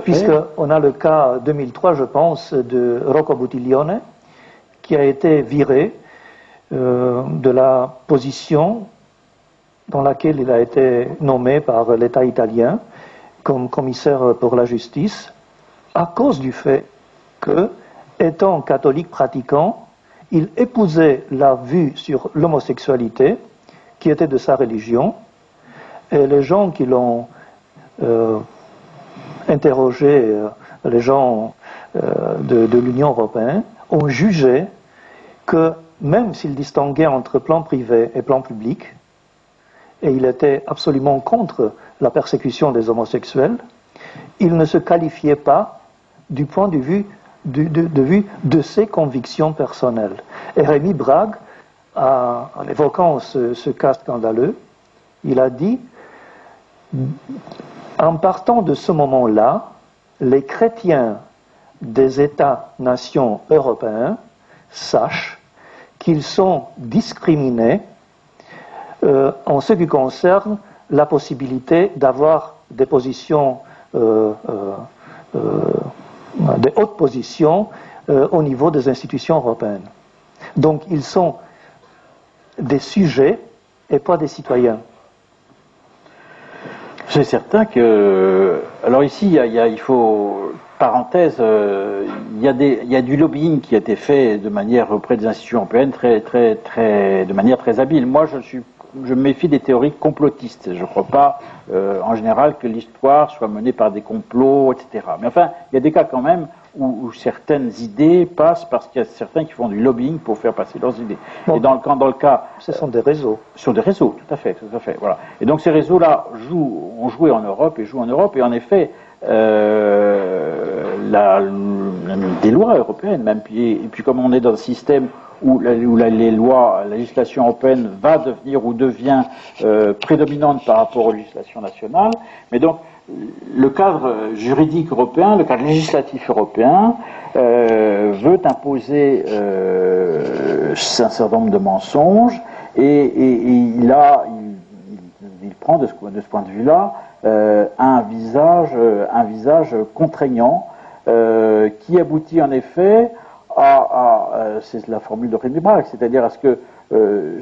Puisqu'on a le cas 2003, je pense, de Rocco Buttiglione, qui a été viré de la position dans laquelle il a été nommé par l'État italien comme commissaire pour la justice, à cause du fait que, étant catholique pratiquant, il épousait la vue sur l'homosexualité, qui était de sa religion, Et les gens qui l'ont interrogé, les gens de l'Union européenne, ont jugé que même s'il distinguait entre plan privé et plan public, et il était absolument contre la persécution des homosexuels, il ne se qualifiait pas du point de vue de ses convictions personnelles. Et Rémi Brague, en évoquant ce cas scandaleux, il a dit, en partant de ce moment-là, les chrétiens des États-nations européens sachent qu'ils sont discriminés en ce qui concerne la possibilité d'avoir des positions, des hautes positions au niveau des institutions européennes. Donc ils sont des sujets et pas des citoyens. C'est certain que... Alors ici, il faut... Parenthèse, il y a du lobbying qui a été fait de manière auprès des institutions européennes de manière très habile. Moi, je me méfie des théories complotistes. Je ne crois pas, en général, que l'histoire soit menée par des complots, etc. Mais enfin, il y a des cas quand même où certaines idées passent parce qu'il y a certains qui font du lobbying pour faire passer leurs idées. Bon, et dans le cas... Ce sont des réseaux. Ce sont des réseaux, tout à fait, voilà. Et donc ces réseaux-là ont joué en Europe et jouent en Europe, et en effet, des lois européennes même, et puis comme on est dans un système où la législation européenne va devenir ou devient prédominante par rapport aux législations nationales, mais donc le cadre juridique européen, le cadre législatif européen veut imposer un certain nombre de mensonges, et il prend de ce point de vue-là un visage contraignant qui aboutit en effet c'est la formule de Rémi Brague, c'est-à-dire à ce que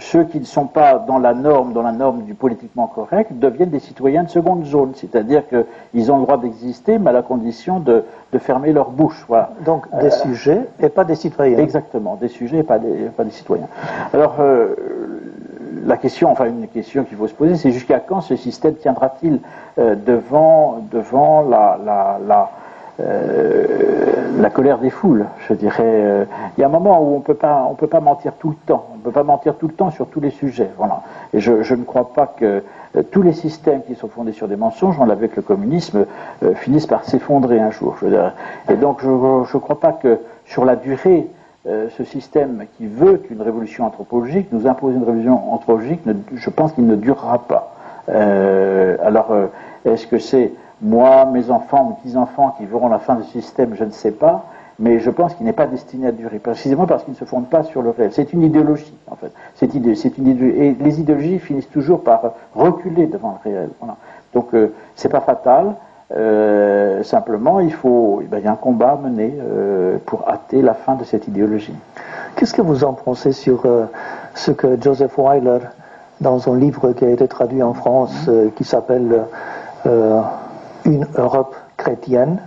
ceux qui ne sont pas dans la norme du politiquement correct deviennent des citoyens de seconde zone, c'est-à-dire qu'ils ont le droit d'exister, mais à la condition de fermer leur bouche. Voilà. Donc des sujets et pas des citoyens. Exactement, des sujets et pas des citoyens. Alors une question qu'il faut se poser, c'est jusqu'à quand ce système tiendra-t-il devant la colère des foules, je dirais. Il y a un moment où on peut pas mentir tout le temps. On ne peut pas mentir tout le temps sur tous les sujets. Voilà. Et je ne crois pas que tous les systèmes qui sont fondés sur des mensonges, on l'a vu avec le communisme, finissent par s'effondrer un jour. Je veux dire. Et donc je ne crois pas que sur la durée, ce système qui veut une révolution anthropologique, nous impose une révolution anthropologique, je pense qu'il ne durera pas. Est-ce que c'est moi, mes enfants, mes petits-enfants qui verront la fin du système? Je ne sais pas, mais je pense qu'il n'est pas destiné à durer, précisément parce qu'il ne se fonde pas sur le réel. C'est une idéologie, en fait. C'est une idéologie, et les idéologies finissent toujours par reculer devant le réel. Voilà. Donc, c'est pas fatal. Simplement, il y a un combat à mener pour hâter la fin de cette idéologie. Qu'est-ce que vous en pensez sur ce que Joseph Weiler, dans un livre qui a été traduit en France, qui s'appelle Une Europe chrétienne,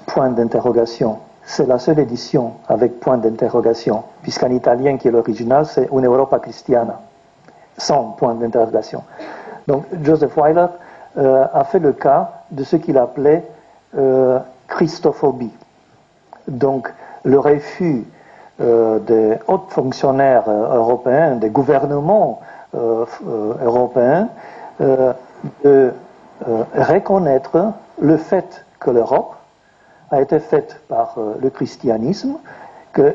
point d'interrogation. C'est la seule édition avec point d'interrogation, puisqu'en italien, qui est l'original, c'est Une Europa Cristiana, sans point d'interrogation. Donc, Joseph Weiler a fait le cas de ce qu'il appelait christophobie. Donc, le refus des hauts fonctionnaires européens, des gouvernements européens, de reconnaître le fait que l'Europe a été faite par le christianisme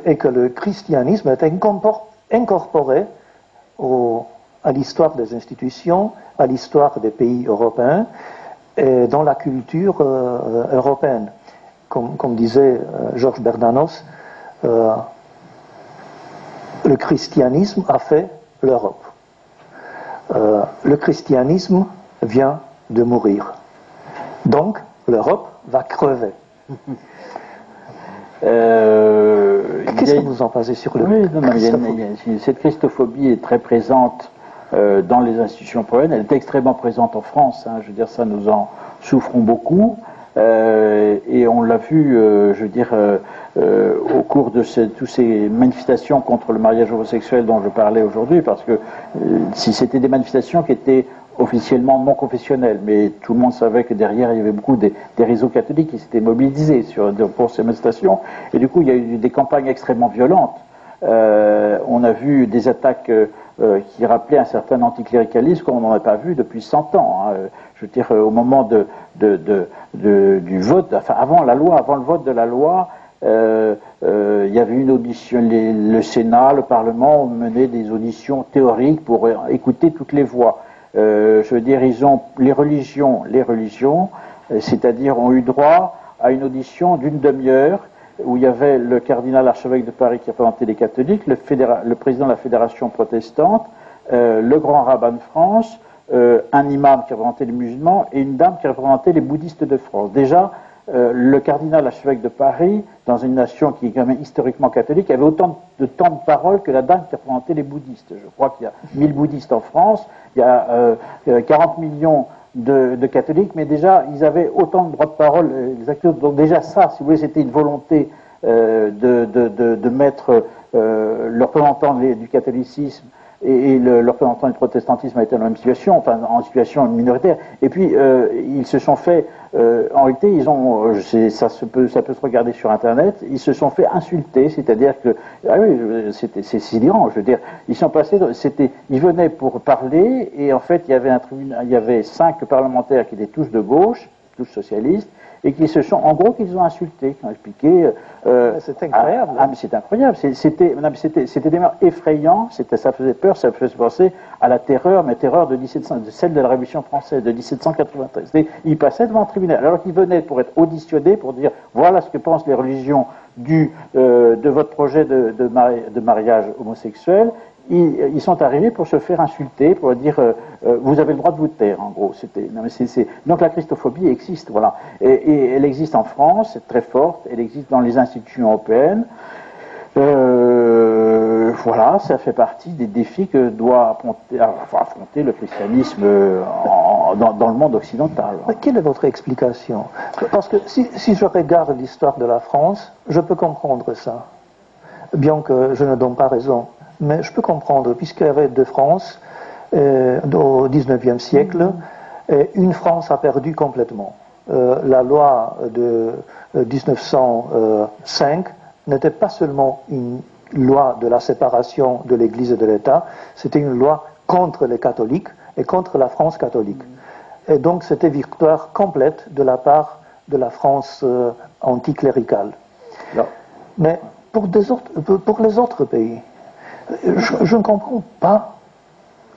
et que le christianisme est incorporé à l'histoire des institutions, à l'histoire des pays européens et dans la culture européenne. Comme disait Georges Bernanos, le christianisme a fait l'Europe. Le christianisme vient de mourir. Donc, l'Europe va crever. Qu'est-ce que vous en pensez sur le christophobie? Cette christophobie est très présente dans les institutions européennes. Elle est extrêmement présente en France. Je veux dire, ça, nous en souffrons beaucoup. Et on l'a vu, au cours de toutes ces manifestations contre le mariage homosexuel dont je parlais aujourd'hui, parce que si c'était des manifestations qui étaient officiellement non confessionnel, mais tout le monde savait que derrière il y avait beaucoup des réseaux catholiques qui s'étaient mobilisés pour ces manifestations, et du coup il y a eu des campagnes extrêmement violentes. On a vu des attaques qui rappelaient un certain anticléricalisme qu'on n'en a pas vu depuis 100 ans. Hein. Je veux dire, au moment du vote, enfin avant le vote de la loi, il y avait une audition, le Sénat, le Parlement ont mené des auditions théoriques pour écouter toutes les voix. Je veux dire, les religions, c'est-à-dire ont eu droit à une audition d'une demi-heure où il y avait le cardinal archevêque de Paris qui représentait les catholiques, le président de la fédération protestante, le grand rabbin de France, un imam qui représentait les musulmans et une dame qui représentait les bouddhistes de France. Déjà, le cardinal archevêque de Paris, dans une nation qui est quand même historiquement catholique, avait autant de temps de parole que la dame qui représentait les bouddhistes. Je crois qu'il y a 1000 bouddhistes en France, il y a 40 millions de catholiques, mais déjà, ils avaient autant de droits de parole. Donc déjà ça, si vous voulez, c'était une volonté de mettre le représentant du catholicisme et le représentant du protestantisme a été dans la même situation, enfin en situation minoritaire. Et puis ils se sont fait, en réalité, ça peut se regarder sur Internet. Ils se sont fait insulter, c'est-à-dire que, ah oui, c'est sidérant. Je veux dire, ils sont passés, ils venaient pour parler et en fait il y avait 5 parlementaires qui étaient tous de gauche, tous socialistes, et qui en gros, qu'ils ont insultés, qui ont expliqué. C'est incroyable. Mais c'est incroyable. C'était des morts effrayants. Ça faisait peur. Ça faisait penser à la terreur, mais terreur de celle de la Révolution française de 1793. Ils passaient devant un tribunal, alors qu'ils venaient pour être auditionnés, pour dire voilà ce que pensent les religions de votre projet de mariage homosexuel. Ils sont arrivés pour se faire insulter, pour dire vous avez le droit de vous taire, en gros. Donc la christophobie existe, voilà. Et elle existe en France, c'est très forte, elle existe dans les institutions européennes. Voilà, ça fait partie des défis que doit affronter le christianisme dans le monde occidental. Mais quelle est votre explication? Parce que si je regarde l'histoire de la France, je peux comprendre ça, bien que je ne donne pas raison. Mais je peux comprendre, puisqu'il y avait deux France au XIXe siècle, et une France a perdu complètement. La loi de 1905 n'était pas seulement une loi de la séparation de l'Église et de l'État, c'était une loi contre les catholiques et contre la France catholique. Et donc c'était victoire complète de la part de la France anticléricale. Mais pour les autres pays, je ne comprends pas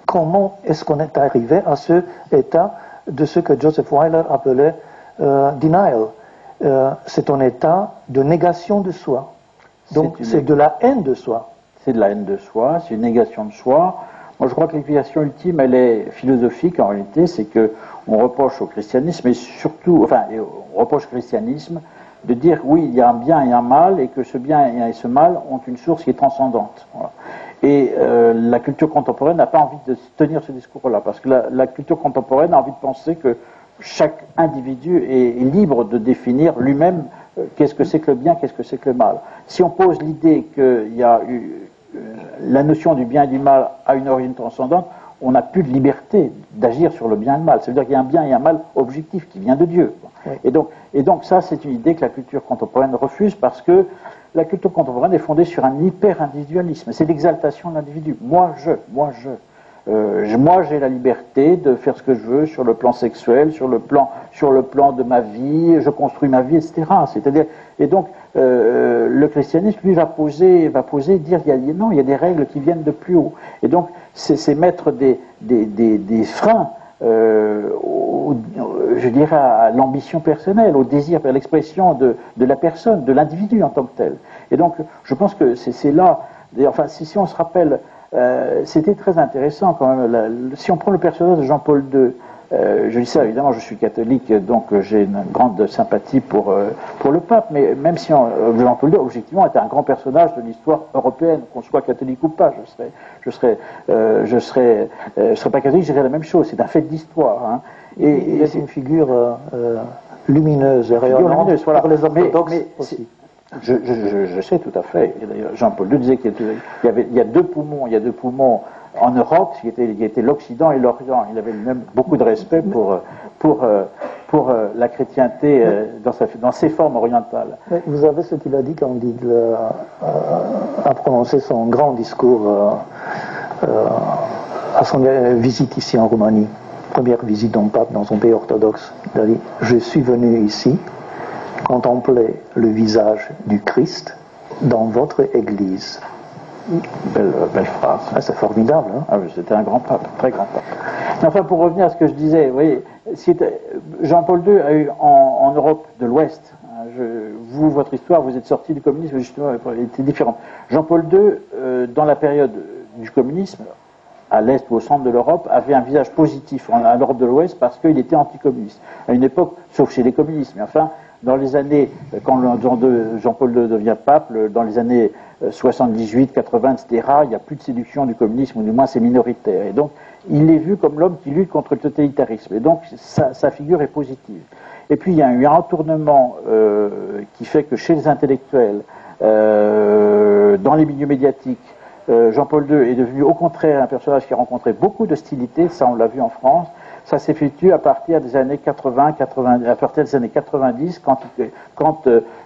comment est-ce qu'on est arrivé à ce état de ce que Joseph Weiler appelait denial. C'est un état de négation de soi. Donc c'est de la haine de soi. C'est de la haine de soi, c'est une négation de soi. Moi je crois que l'explication ultime, elle est philosophique en réalité, c'est que on reproche au christianisme, et surtout, on reproche au christianisme de dire oui, il y a un bien et un mal, et que ce bien et ce mal ont une source qui est transcendante. Voilà. Et la culture contemporaine n'a pas envie de tenir ce discours-là, parce que la culture contemporaine a envie de penser que chaque individu est libre de définir lui-même qu'est-ce que c'est que le bien, qu'est-ce que c'est que le mal. Si on pose l'idée qu'il y a la notion du bien et du mal a une origine transcendante, on n'a plus de liberté d'agir sur le bien et le mal. Ça veut dire qu'il y a un bien et un mal objectif qui vient de Dieu. Oui. Et donc ça, c'est une idée que la culture contemporaine refuse, parce que la culture contemporaine est fondée sur un hyper-individualisme. C'est l'exaltation de l'individu. Moi, j'ai la liberté de faire ce que je veux sur le plan sexuel, sur le plan de ma vie, je construis ma vie, etc. Et donc, le christianisme, lui, va poser, dire, il y a des règles qui viennent de plus haut. Et donc, c'est mettre des freins, je dirais, à l'ambition personnelle, au désir, à l'expression de la personne, de l'individu en tant que tel. Et donc, je pense que c'est là, enfin, si on se rappelle, c'était très intéressant quand même, si on prend le personnage de Jean-Paul II, je dis ça, évidemment, je suis catholique, donc j'ai une grande sympathie pour le pape, mais même si Jean-Paul II, objectivement, était un grand personnage de l'histoire européenne, qu'on soit catholique ou pas, je serais pas catholique, je dirais la même chose, c'est un fait d'histoire. Hein. Il est une figure lumineuse et rayonnante voilà. pour les orthodoxes aussi. Je sais tout à fait. Jean-Paul II disait qu'il y a deux poumons en Europe, qui était l'Occident et l'Orient. Il avait même beaucoup de respect pour la chrétienté dans ses formes orientales. Mais vous avez ce qu'il a dit quand il a prononcé son grand discours à son visite ici en Roumanie, première visite d'un pape dans un pays orthodoxe. Il a dit « Je suis venu ici contempler le visage du Christ dans votre église ». Belle phrase. Ah, c'est formidable. Hein? Ah oui, c'était un grand pape, très grand pape. Mais enfin, pour revenir à ce que je disais, vous voyez, Jean-Paul II a eu en Europe de l'Ouest, vous, votre histoire, vous êtes sorti du communisme, justement, elle était différente. Jean-Paul II, dans la période du communisme, à l'Est ou au centre de l'Europe, avait un visage positif à l'Europe de l'Ouest parce qu'il était anticommuniste. À une époque, sauf chez les communistes, mais enfin, dans les années, quand Jean-Paul II devient pape, dans les années 78, 80, etc., il n'y a plus de séduction du communisme, ou du moins c'est minoritaire. Et donc, il est vu comme l'homme qui lutte contre le totalitarisme. Et donc, sa figure est positive. Et puis, il y a eu un retournement qui fait que chez les intellectuels, dans les milieux médiatiques, Jean-Paul II est devenu au contraire un personnage qui a rencontré beaucoup d'hostilité, ça on l'a vu en France. Ça s'effectue à partir des années 80, à partir des années 90, quand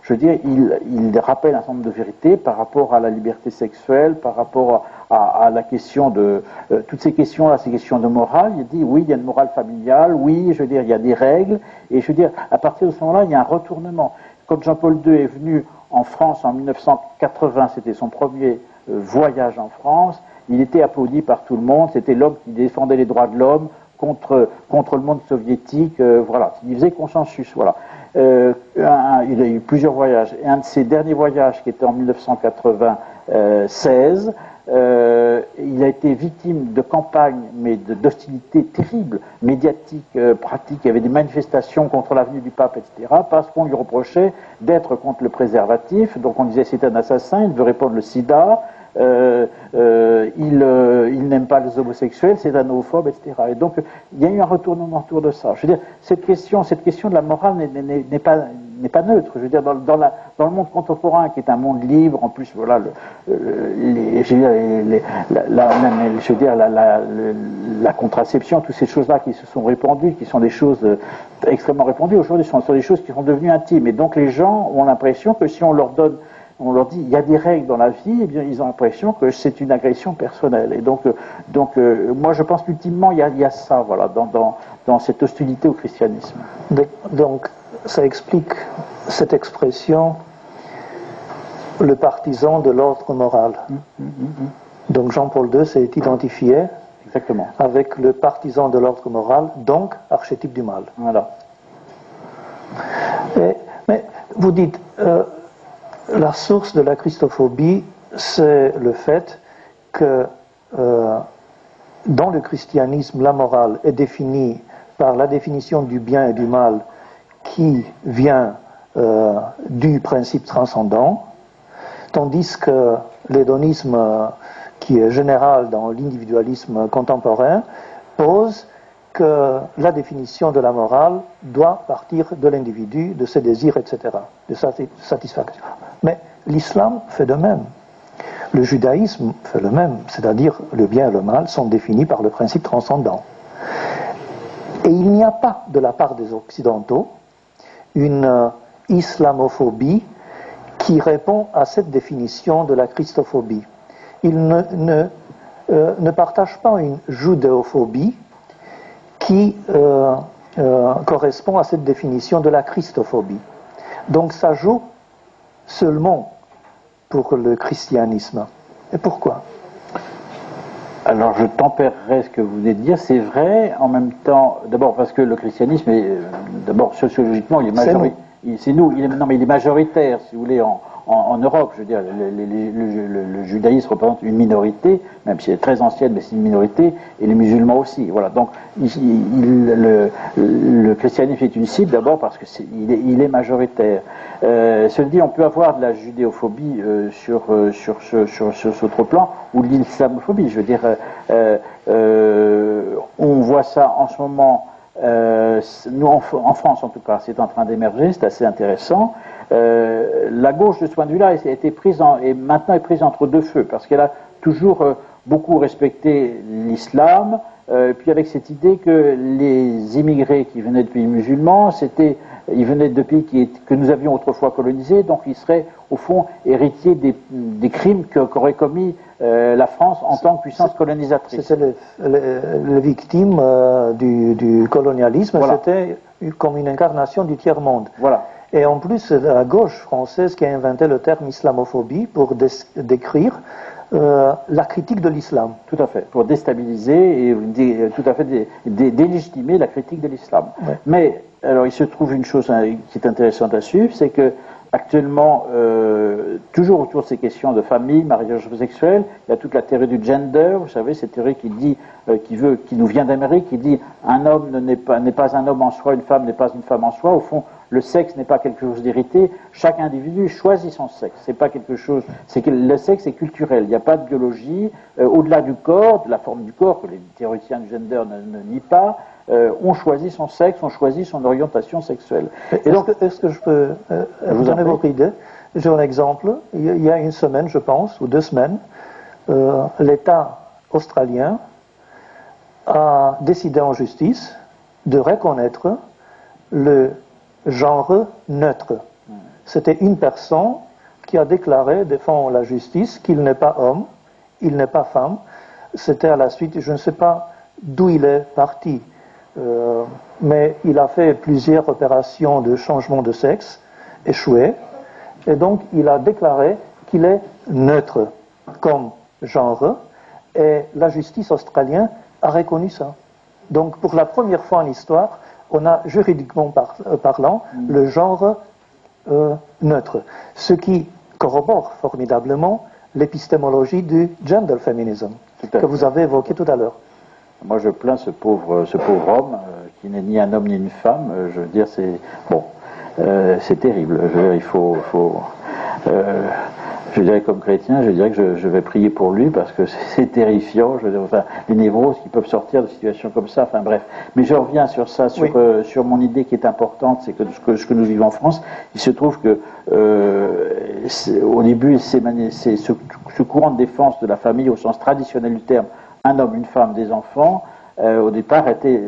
je veux dire, il rappelle un certain nombre de vérités par rapport à la liberté sexuelle, par rapport à la question de toutes ces questions-là, ces questions de morale. Il dit oui, il y a une morale familiale, oui, je veux dire, il y a des règles, et je veux dire, à partir de ce moment-là, il y a un retournement. Quand Jean-Paul II est venu en France en 1980, c'était son premier voyage en France, il était applaudi par tout le monde, c'était l'homme qui défendait les droits de l'homme contre le monde soviétique, voilà, il faisait consensus, voilà. Il a eu plusieurs voyages, et un de ses derniers voyages, qui était en 1996, il a été victime de campagnes, mais d'hostilité terrible, médiatiques, pratiques. Il y avait des manifestations contre l'avenue du pape, etc., parce qu'on lui reprochait d'être contre le préservatif. Donc on disait c'est un assassin, il veut répandre le sida, il n'aime pas les homosexuels, c'est un homophobe, etc. Et donc il y a eu un retournement autour de ça. Je veux dire, cette question de la morale n'est pas neutre. Je veux dire, dans le monde contemporain, qui est un monde libre, en plus, voilà, la contraception, toutes ces choses-là qui se sont répandues, qui sont des choses extrêmement répandues aujourd'hui, sont des choses qui sont devenues intimes. Et donc les gens ont l'impression que si on leur dit il y a des règles dans la vie, eh bien ils ont l'impression que c'est une agression personnelle. Et donc moi je pense qu'ultimement il y a ça, voilà, dans cette hostilité au christianisme. Donc ça explique cette expression, le partisan de l'ordre moral. Donc Jean-Paul II s'est identifié exactement avec le partisan de l'ordre moral, donc archétype du mal. Voilà. Mais vous dites, la source de la christophobie, c'est le fait que dans le christianisme, la morale est définie par la définition du bien et du mal qui vient du principe transcendant, tandis que l'hédonisme, qui est général dans l'individualisme contemporain, pose que la définition de la morale doit partir de l'individu, de ses désirs, etc., de sa satisfaction. Mais l'islam fait de même. Le judaïsme fait le même, c'est-à-dire le bien et le mal sont définis par le principe transcendant. Et il n'y a pas, de la part des Occidentaux, une islamophobie qui répond à cette définition de la christophobie. Ils ne partagent pas une judéophobie qui correspond à cette définition de la christophobie. Donc ça joue seulement pour le christianisme. Et pourquoi ? Alors je tempérerai ce que vous venez de dire, c'est vrai, en même temps, d'abord parce que le christianisme, d'abord sociologiquement, il est majoritaire. C'est nous, il est majoritaire, si vous voulez, en Europe. Je veux dire, le judaïsme représente une minorité, même si elle est très ancienne, mais c'est une minorité, et les musulmans aussi. Voilà. Donc, le christianisme est une cible d'abord parce que il est majoritaire. Cela dit, on peut avoir de la judéophobie sur cet autre plan, ou de l'islamophobie. Je veux dire, on voit ça en ce moment. Nous, en France, en tout cas, c'est en train d'émerger, c'est assez intéressant. La gauche, de ce point de vue-là, a été prise et maintenant est prise entre deux feux, parce qu'elle a toujours beaucoup respecté l'islam, puis avec cette idée que les immigrés qui venaient de pays musulmans, ils venaient de pays que nous avions autrefois colonisés, donc ils seraient au fond héritiers des crimes qu'aurait commis la France en tant que puissance colonisatrice. C'était les victimes du colonialisme, voilà. C'était comme une incarnation du tiers-monde. Voilà. Et en plus, la gauche française qui a inventé le terme islamophobie pour décrire la critique de l'islam. Tout à fait, pour déstabiliser et tout à fait délégitimer la critique de l'islam. Ouais. Mais, alors il se trouve une chose qui est intéressante à suivre, c'est que actuellement, toujours autour de ces questions de famille, mariage homosexuel, il y a toute la théorie du gender, vous savez, cette théorie qui dit, qui nous vient d'Amérique, qui dit un homme n'est pas un homme en soi, une femme n'est pas une femme en soi. Au fond, le sexe n'est pas quelque chose d'hérité. Chaque individu choisit son sexe. C'est pas quelque chose. C'est que le sexe est culturel. Il n'y a pas de biologie au-delà du corps, de la forme du corps que les théoriciens du gender ne nient pas. On choisit son sexe, on choisit son orientation sexuelle. Est-ce que je peux vous donner votre idée? J'ai un exemple. Il y a une semaine, je pense, ou 2 semaines, l'État australien a décidé en justice de reconnaître le genre neutre. C'était une personne qui a déclaré devant la justice qu'il n'est pas homme, il n'est pas femme. C'était à la suite, je ne sais pas d'où il est parti, mais il a fait plusieurs opérations de changement de sexe, échouées, et donc il a déclaré qu'il est neutre comme genre, et la justice australienne a reconnu ça. Donc pour la première fois en histoire, on a juridiquement parlant le genre neutre, ce qui corrobore formidablement l'épistémologie du gender feminism que vous avez évoqué tout à l'heure. Moi je plains ce pauvre homme qui n'est ni un homme ni une femme. Je veux dire, c'est terrible. Je veux dire, il faut je dirais comme chrétien, je dirais que je vais prier pour lui parce que c'est terrifiant. Je veux dire, enfin, les névroses qui peuvent sortir de situations comme ça, enfin bref. Mais je reviens sur ça, sur mon idée qui est importante, c'est que ce que nous vivons en France, il se trouve que au début, ce courant de défense de la famille au sens traditionnel du terme, un homme, une femme, des enfants, au départ a été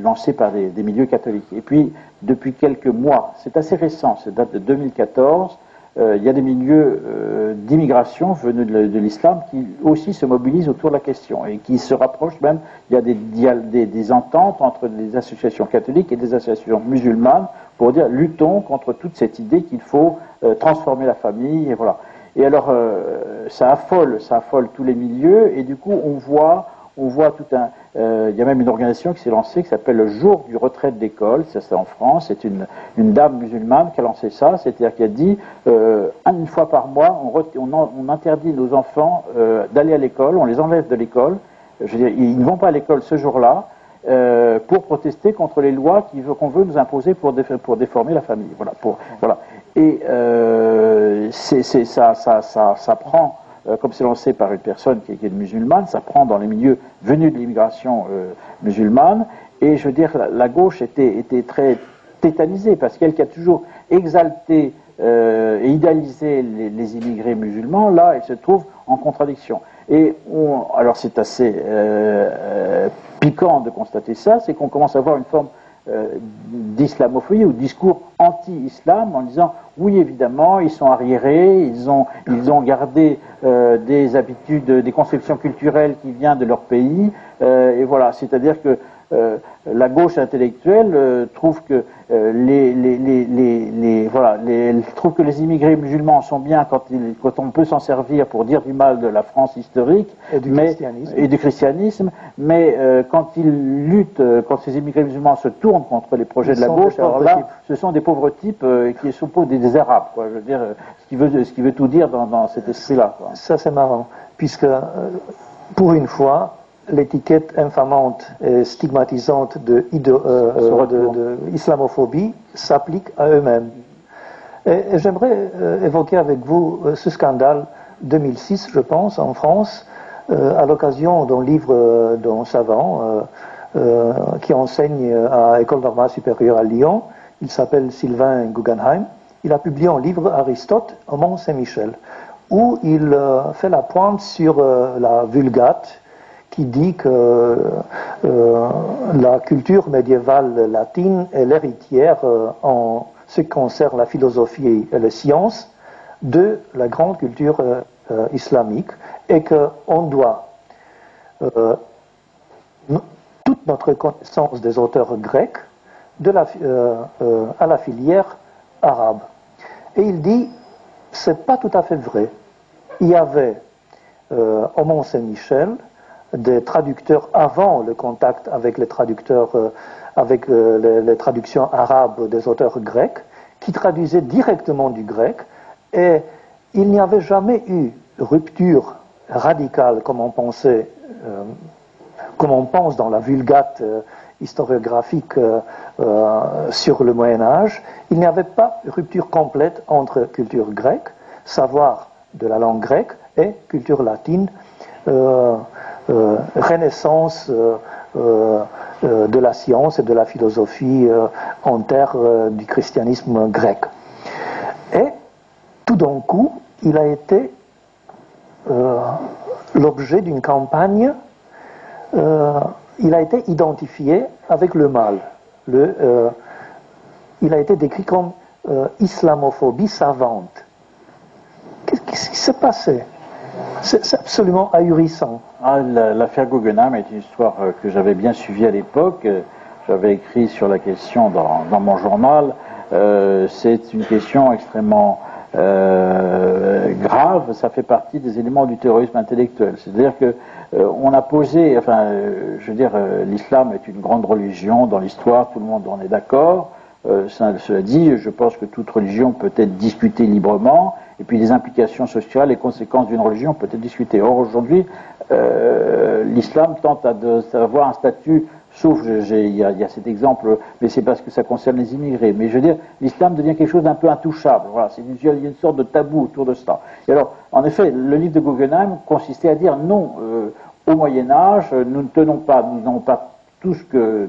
lancé par des milieux catholiques. Et puis, depuis quelques mois, c'est assez récent, ça date de 2014, il y a des milieux d'immigration venus de l'islam qui aussi se mobilisent autour de la question et qui se rapprochent même. Il y a des ententes entre des associations catholiques et des associations musulmanes pour dire luttons contre toute cette idée qu'il faut transformer la famille et voilà. Et alors ça affole tous les milieux et du coup on voit tout un. Il y a même une organisation qui s'est lancée qui s'appelle le Jour du retrait de l'école. Ça, c'est en France. C'est une dame musulmane qui a lancé ça. C'est-à-dire qui a dit une fois par mois, on interdit nos enfants d'aller à l'école. On les enlève de l'école. Je veux dire, ils ne vont pas à l'école ce jour-là pour protester contre les lois qu'on veut nous imposer pour déformer la famille. Voilà. Et ça prend. Comme c'est lancé par une personne qui est musulmane, ça prend dans les milieux venus de l'immigration musulmane, et je veux dire, la gauche était très tétanisée, parce qu'elle qui a toujours exalté et idéalisé les immigrés musulmans, là, elle se trouve en contradiction. Et alors c'est assez piquant de constater ça, c'est qu'on commence à voir une forme d'islamophobie ou discours anti-islam en disant oui évidemment ils sont arriérés, ils ont gardé des habitudes, des conceptions culturelles qui viennent de leur pays et voilà, c'est-à-dire que la gauche intellectuelle trouve que trouve que les immigrés musulmans sont bien quand on peut s'en servir pour dire du mal de la France historique et du christianisme, mais quand ils luttent, quand ces immigrés musulmans se tournent contre les projets de la gauche, alors là, ce sont des pauvres types qui s'opposent des Arabes, quoi. Je veux dire, ce qui veut tout dire dans cet esprit-là, quoi. Ça c'est marrant, puisque pour une fois, l'étiquette infamante et stigmatisante de islamophobie s'applique à eux-mêmes. Et j'aimerais évoquer avec vous ce scandale 2006, je pense, en France, à l'occasion d'un livre d'un savant qui enseigne à l'École normale supérieure à Lyon. Il s'appelle Sylvain Guggenheim. Il a publié un livre, Aristote au Mont Saint-Michel, où il fait la pointe sur la Vulgate, qui dit que la culture médiévale latine est l'héritière en ce qui concerne la philosophie et les sciences de la grande culture islamique, et qu'on doit toute notre connaissance des auteurs grecs à la filière arabe. Et il dit, c'est pas tout à fait vrai. Il y avait au Mont-Saint-Michel des traducteurs avant le contact avec les traducteurs, avec les traductions arabes des auteurs grecs, qui traduisaient directement du grec, et il n'y avait jamais eu rupture radicale comme on pensait, comme on pense dans la Vulgate historiographique sur le Moyen-Âge. Il n'y avait pas rupture complète entre culture grecque, savoir de la langue grecque, et culture latine, renaissance de la science et de la philosophie en terre du christianisme grec. Et tout d'un coup, il a été l'objet d'une campagne, il a été identifié avec le mal. Il a été décrit comme islamophobie savante. Qu'est-ce qui s'est passé? C'est absolument ahurissant. L'affaire Guggenheim est une histoire que j'avais bien suivie à l'époque. J'avais écrit sur la question dans mon journal. C'est une question extrêmement grave. Ça fait partie des éléments du terrorisme intellectuel. C'est-à-dire que on a posé, je veux dire, l'islam est une grande religion dans l'histoire. Tout le monde en est d'accord. Cela dit, je pense que toute religion peut être discutée librement, et puis les implications sociales, les conséquences d'une religion peuvent être discutées. Or, aujourd'hui, l'islam tente d'avoir un statut, sauf, il y a cet exemple, mais c'est parce que ça concerne les immigrés. Mais je veux dire, l'islam devient quelque chose d'un peu intouchable. Voilà, il y a une sorte de tabou autour de cela. Et alors, en effet, le livre de Guggenheim consistait à dire non, au Moyen-Âge, nous n'avons pas tout ce que,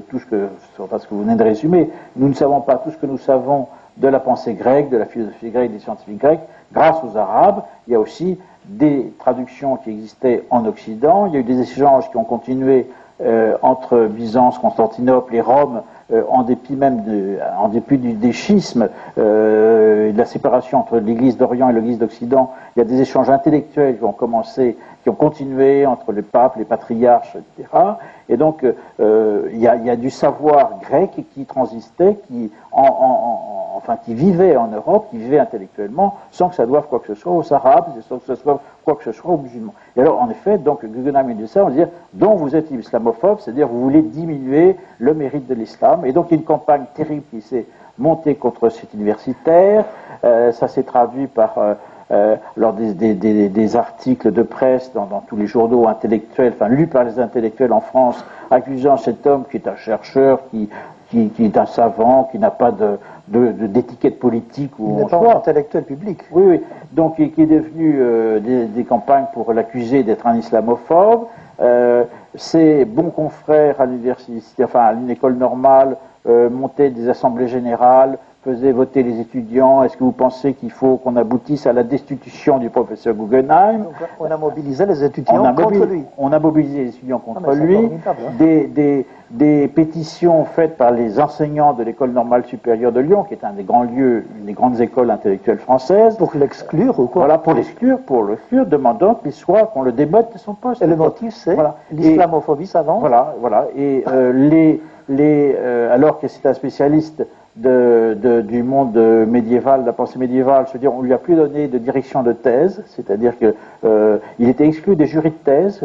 parce que vous venez de résumer, nous ne savons pas tout ce que nous savons de la pensée grecque, de la philosophie grecque, des scientifiques grecs, grâce aux Arabes. Il y a aussi des traductions qui existaient en Occident, il y a eu des échanges qui ont continué entre Byzance, Constantinople et Rome, en dépit des schismes, de la séparation entre l'Église d'Orient et l'Église d'Occident. Il y a des échanges intellectuels qui ont continué entre les papes, les patriarches, etc. Et donc, il y a du savoir grec qui transistait, qui vivait en Europe, qui vivait intellectuellement, sans que ça doive quoi que ce soit aux Arabes, sans que ce soit quoi que ce soit aux musulmans. Et alors, en effet, donc, Guggenheim dit ça, on va dire, donc vous êtes islamophobe, c'est-à-dire vous voulez diminuer le mérite de l'islam. Et donc, il y a une campagne terrible qui s'est montée contre cet universitaire. Ça s'est traduit par lors des articles de presse dans tous les journaux intellectuels, lus par les intellectuels en France, accusant cet homme qui est un chercheur, qui est un savant, qui n'a pas d'étiquette politique ou il n'est pas un intellectuel public. Oui. Donc qui est devenu des campagnes pour l'accuser d'être un islamophobe. Ses bons confrères à l'université, à une école normale, montaient des assemblées générales, faisaient voter les étudiants. Est-ce que vous pensez qu'il faut qu'on aboutisse à la destitution du professeur Guggenheim? Donc, on a mobilisé les étudiants contre lui. On a mobilisé les étudiants contre lui. Des pétitions faites par les enseignants de l'École normale supérieure de Lyon, qui est un des grands lieux, une des grandes écoles intellectuelles françaises. Pour l'exclure ou quoi? Voilà, pour l'exclure, demandant qu'on le débotte de son poste. Et le motif, c'est l'islamophobie savante. Voilà. Et alors que c'est un spécialiste du monde médiéval, de la pensée médiévale, je veux dire, on lui a plus donné de direction de thèse, c'est-à-dire que il était exclu des jurys de thèse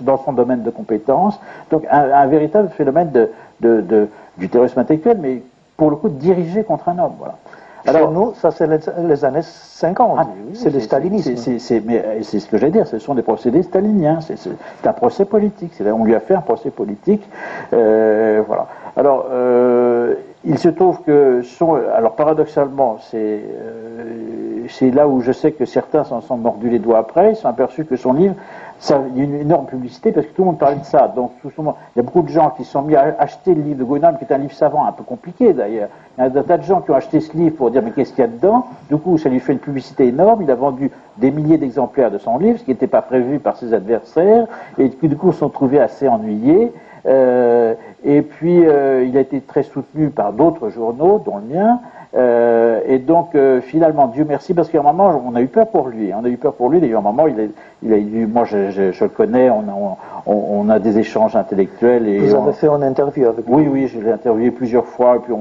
dans son domaine de compétences. Donc un véritable phénomène du terrorisme intellectuel, mais pour le coup dirigé contre un homme. Voilà. Alors nous, ça c'est les années 50, c'est le stalinisme. C'est ce que j'allais dire, ce sont des procédés staliniens, c'est un procès politique, on lui a fait un procès politique, voilà. Alors, il se trouve que, alors paradoxalement, c'est là où je sais que certains s'en sont mordus les doigts après, ils se sont aperçus que son livre, il y a une énorme publicité parce que tout le monde parlait de ça. Donc, il y a beaucoup de gens qui se sont mis à acheter le livre de Guggenheim, qui est un livre savant, un peu compliqué d'ailleurs. Il y a un tas de gens qui ont acheté ce livre pour dire mais qu'est-ce qu'il y a dedans. Du coup, ça lui fait une publicité énorme. Il a vendu des milliers d'exemplaires de son livre, ce qui n'était pas prévu par ses adversaires. Et du coup, ils se sont trouvés assez ennuyés. Et puis, il a été très soutenu par d'autres journaux, dont le mien. Et donc, finalement, Dieu merci, parce qu'à un moment, on a eu peur pour lui. On a eu peur pour lui. D'ailleurs, à un moment, il a eu, moi, je le connais, on a des échanges intellectuels. Et vous avez fait une interview avec lui? Oui, oui, je l'ai interviewé plusieurs fois, et puis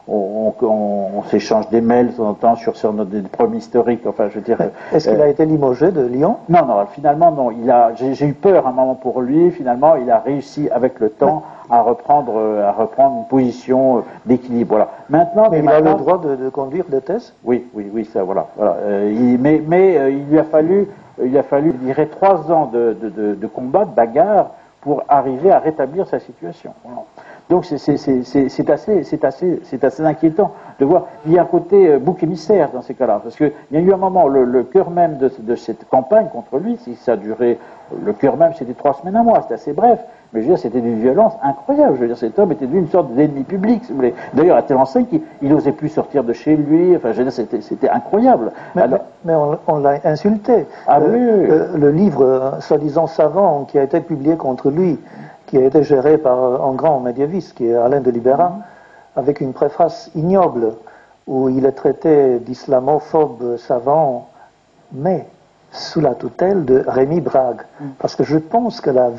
on s'échange des mails de temps en temps sur des problèmes historiques. Enfin, je veux dire. Est-ce qu'il a été limogé de Lyon? Non, non, finalement, non. J'ai eu peur un moment pour lui. Finalement, il a réussi avec le temps à reprendre une position d'équilibre. Voilà. Mais il a le droit de conduire des thèses? Oui, oui, oui, ça, voilà. Mais il lui a fallu, je dirais, 3 ans de combat, de bagarre, pour arriver à rétablir sa situation. Voilà. Donc c'est assez inquiétant de voir. Il y a un côté bouc émissaire dans ces cas-là, parce qu'il y a eu un moment, le cœur même de cette campagne contre lui, ça a duré, le cœur même c'était 3 semaines, 1 mois, c'était assez bref, mais je veux dire, c'était d'une violence incroyable. Je veux dire, cet homme était devenu une sorte d'ennemi public, si vous voulez. D'ailleurs, à telle enseigne qu'il n'osait plus sortir de chez lui, enfin, je veux dire, c'était incroyable. Mais on l'a insulté. Ah oui. Le livre, soi-disant savant, qui a été publié contre lui, qui a été géré par un grand médiéviste, qui est Alain de Libera, avec une préface ignoble, où il est traité d'islamophobe savant, mais sous la tutelle de Rémi Brague. Parce que je pense que le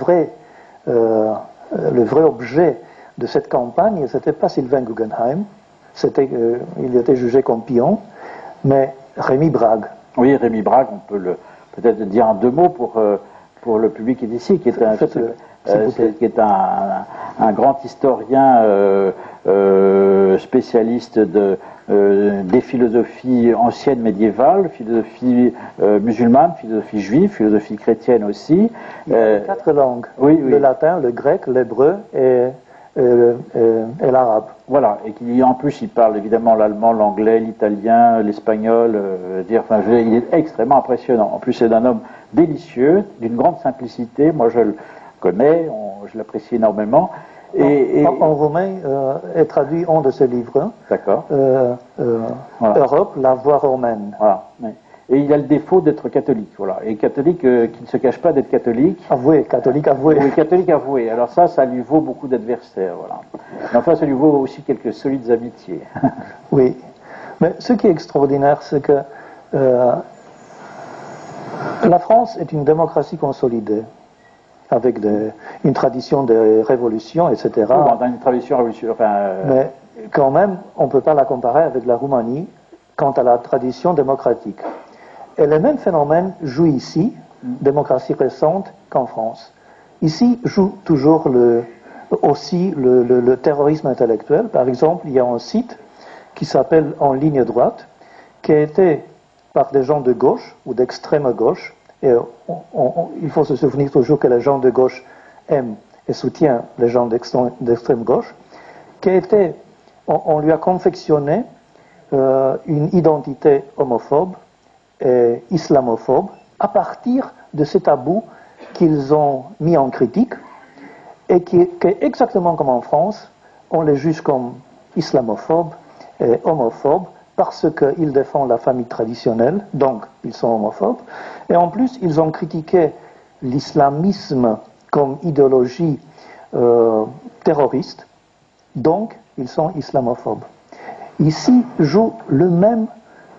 vrai objet de cette campagne, c'était pas Sylvain Guggenheim, il était jugé comme pion, mais Rémi Brague. Oui, Rémi Brague, on peut peut-être dire en 2 mots pour le public qui est ici, qui est un grand historien spécialiste des philosophies anciennes médiévales, philosophie musulmane, philosophie juive, philosophie chrétienne aussi. Il y a 4 langues, oui. Le latin, le grec, l'hébreu et l'arabe. Voilà, et en plus il parle évidemment l'allemand, l'anglais, l'italien, l'espagnol, il est extrêmement impressionnant. En plus c'est un homme délicieux, d'une grande simplicité, moi je le connais, je l'apprécie énormément. En roumain est traduit un de ses livres. D'accord. Voilà. Europe, la voie romaine. Voilà. Et il a le défaut d'être catholique, voilà. Et catholique qui ne se cache pas d'être catholique. Avoué, catholique avoué. Oui, catholique avoué. Alors ça lui vaut beaucoup d'adversaires, voilà. Mais enfin, ça lui vaut aussi quelques solides amitiés. Oui. Mais ce qui est extraordinaire, c'est que la France est une démocratie consolidée, avec une tradition de révolution, etc. Dans une tradition révolutionnaire. Mais quand même, on ne peut pas la comparer avec la Roumanie quant à la tradition démocratique. Et le même phénomène joue ici, démocratie récente, qu'en France. Ici joue toujours aussi le terrorisme intellectuel. Par exemple, il y a un site qui s'appelle En ligne droite, qui a été par des gens de gauche ou d'extrême gauche, et il faut se souvenir toujours que les gens de gauche aiment et soutiennent les gens d'extrême gauche, qui a été, on lui a confectionné une identité homophobe et islamophobe à partir de ces tabous qu'ils ont mis en critique et qui est exactement comme en France, on les juge comme islamophobes et homophobes parce qu'ils défendent la famille traditionnelle, donc ils sont homophobes, et en plus ils ont critiqué l'islamisme comme idéologie terroriste, donc ils sont islamophobes. Ici joue le même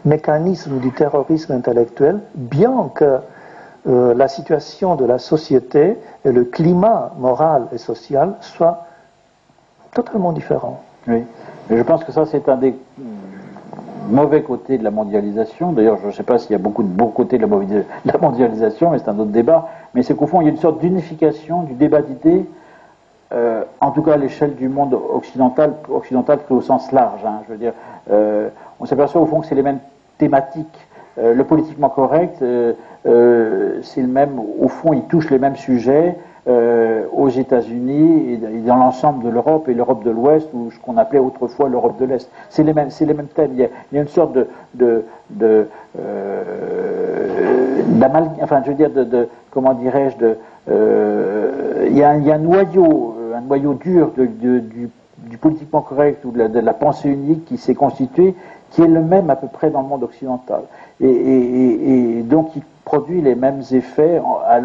mécanisme du terrorisme intellectuel, bien que la situation de la société et le climat moral et social soient totalement différents. Oui, et je pense que ça c'est un des mauvais côtés de la mondialisation. D'ailleurs, je ne sais pas s'il y a beaucoup de bons côtés de la mondialisation, mais c'est un autre débat. Mais c'est qu'au fond, il y a une sorte d'unification du débat d'idées, en tout cas à l'échelle du monde occidental au sens large. Hein, je veux dire, on s'aperçoit au fond que c'est les mêmes thématiques. Le politiquement correct, c'est le même. Au fond, il touche les mêmes sujets. aux États-Unis et dans l'ensemble de l'Europe et l'Europe de l'Ouest, ou ce qu'on appelait autrefois l'Europe de l'Est. C'est les mêmes thèmes. Il y a une sorte enfin, je veux dire, comment dirais-je, il y a un noyau dur du politiquement correct ou de la pensée unique qui s'est constitué, qui est le même à peu près dans le monde occidental. Et donc il produit les mêmes effets,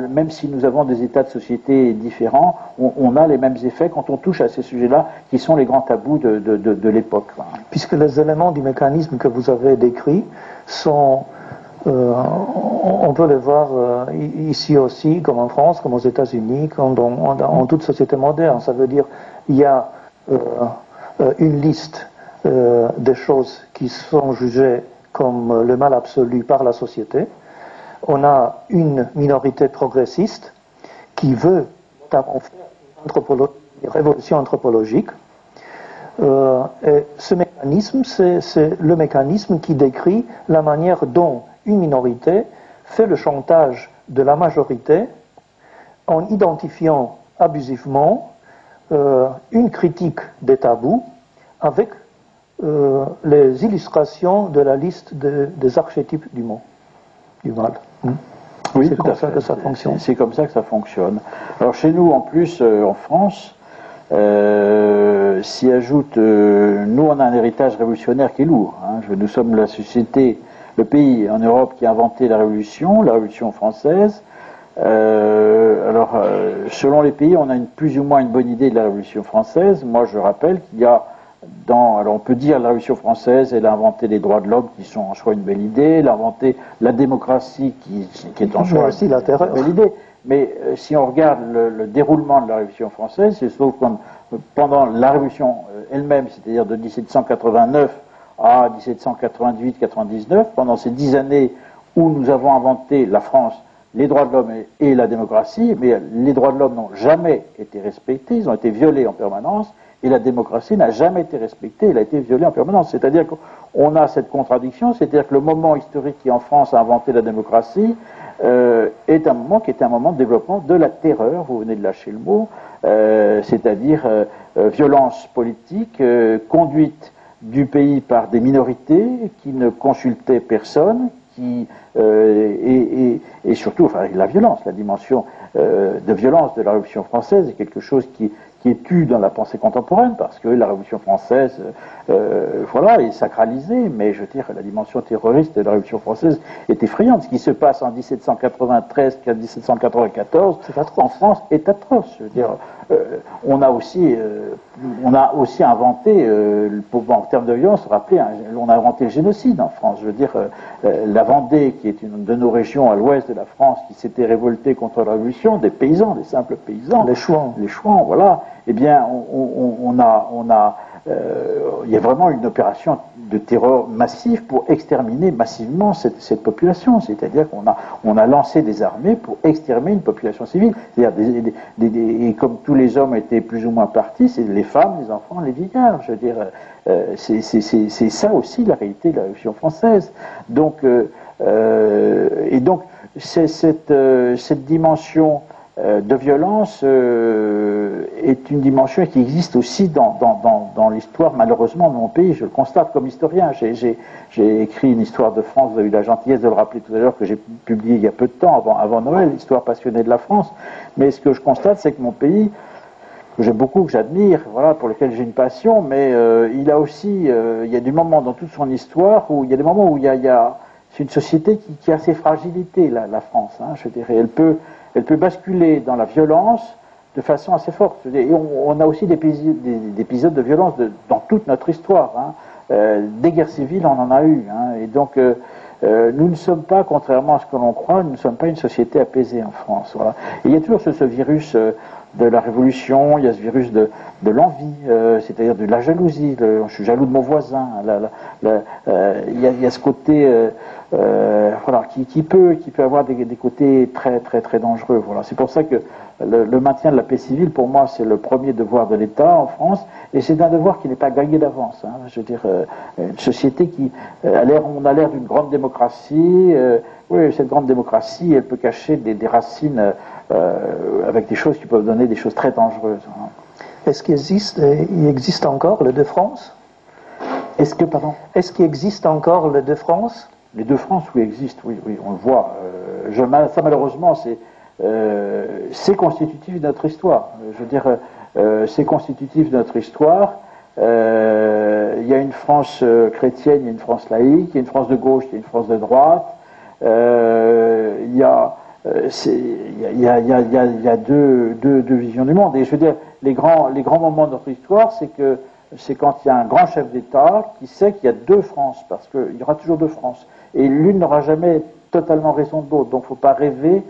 même si nous avons des états de société différents, on a les mêmes effets quand on touche à ces sujets-là, qui sont les grands tabous de l'époque. Puisque les éléments du mécanisme que vous avez décrits sont... on peut les voir ici aussi, comme en France, comme aux États-Unis, comme dans toute société moderne. Ça veut dire il y a une liste des choses qui sont jugées comme le mal absolu par la société. On a une minorité progressiste qui veut notamment faire une révolution anthropologique. Et ce mécanisme, c'est le mécanisme qui décrit la manière dont une minorité fait le chantage de la majorité en identifiant abusivement une critique des tabous avec les illustrations de la liste des archétypes du mal. Oui, c'est comme ça que ça fonctionne. C'est comme ça que ça fonctionne. Alors chez nous, en plus, en France, s'y ajoute, nous on a un héritage révolutionnaire qui est lourd. Nous sommes la société, le pays en Europe qui a inventé la Révolution française. Selon les pays, on a plus ou moins une bonne idée de la Révolution française. Moi, je rappelle qu'il y a alors on peut dire la Révolution française, elle a inventé les droits de l'homme qui sont en soi une belle idée, elle a inventé la démocratie qui est en soi aussi une belle idée. Mais si on regarde le déroulement de la Révolution française, c'est sauf comme pendant la Révolution elle-même, c'est-à-dire de 1789 à 1798-99, pendant ces 10 années où nous avons inventé la France, les droits de l'homme et la démocratie, mais les droits de l'homme n'ont jamais été respectés, ils ont été violés en permanence, et la démocratie n'a jamais été respectée, elle a été violée en permanence. C'est-à-dire qu'on a cette contradiction, c'est-à-dire que le moment historique qui en France a inventé la démocratie est un moment qui était un moment de développement de la terreur, vous venez de lâcher le mot, c'est-à-dire violence politique, conduite du pays par des minorités qui ne consultaient personne, et surtout la violence, la dimension de violence de la Révolution française est quelque chose qui est tu dans la pensée contemporaine, parce que la Révolution française est sacralisée, mais je veux dire, la dimension terroriste de la Révolution française est effrayante. Ce qui se passe en 1793 qu'en 1794 en France est atroce. Je veux dire, on a aussi inventé, en termes de violence, rappelez, on a inventé le génocide en France. Je veux dire, la Vendée, qui est une de nos régions à l'ouest de la France, qui s'était révoltée contre la Révolution, des paysans, des simples paysans, les Chouans, voilà. Eh bien, il y a vraiment une opération de terreur massive pour exterminer massivement cette population. C'est-à-dire qu'on a lancé des armées pour exterminer une population civile. C'est-à-dire et comme tous les hommes étaient plus ou moins partis, c'est les femmes, les enfants, les vieillards. Je veux dire, c'est ça aussi la réalité de la Révolution française. Donc, cette dimension de violence est une dimension qui existe aussi dans l'histoire, malheureusement, de mon pays. Je le constate comme historien. J'ai écrit une histoire de France, vous avez eu la gentillesse de le rappeler tout à l'heure, que j'ai publié il y a peu de temps, avant Noël, l'histoire passionnée de la France. Mais ce que je constate, c'est que mon pays, que j'aime beaucoup, que j'admire, voilà, pour lequel j'ai une passion, mais il a aussi, il y a des moments dans toute son histoire où il y a des moments où c'est une société qui a ses fragilités, la France. Je dirais, elle peut basculer dans la violence de façon assez forte. Et on a aussi des épisodes de violence dans toute notre histoire. Des guerres civiles, on en a eu. Et donc, nous ne sommes pas, contrairement à ce que l'on croit, nous ne sommes pas une société apaisée en France. Voilà. Et il y a toujours ce virus de la révolution, il y a ce virus de l'envie, c'est-à-dire de la jalousie. Je suis jaloux de mon voisin. Il y a ce côté... qui peut avoir des côtés très très très dangereux. Voilà. C'est pour ça que le maintien de la paix civile, pour moi, c'est le premier devoir de l'État en France, et c'est un devoir qui n'est pas gagné d'avance. Je veux dire, une société on a l'air d'une grande démocratie. Oui, cette grande démocratie, elle peut cacher des racines avec des choses qui peuvent donner des choses très dangereuses. Est-ce il existe encore les deux France? Est-ce qu'il existe encore les deux France? Les deux France, oui, existent, oui, on le voit. Ça, malheureusement, c'est constitutif de notre histoire. Je veux dire, c'est constitutif de notre histoire. Il y a une France chrétienne, il y a une France laïque, il y a une France de gauche, il y a une France de droite. Il y a deux visions du monde. Et je veux dire, les grands moments de notre histoire, c'est quand il y a un grand chef d'État qui sait qu'il y a deux France, parce qu'il y aura toujours deux France. Et l'une n'aura jamais totalement raison de l'autre. Donc il ne faut pas rêver,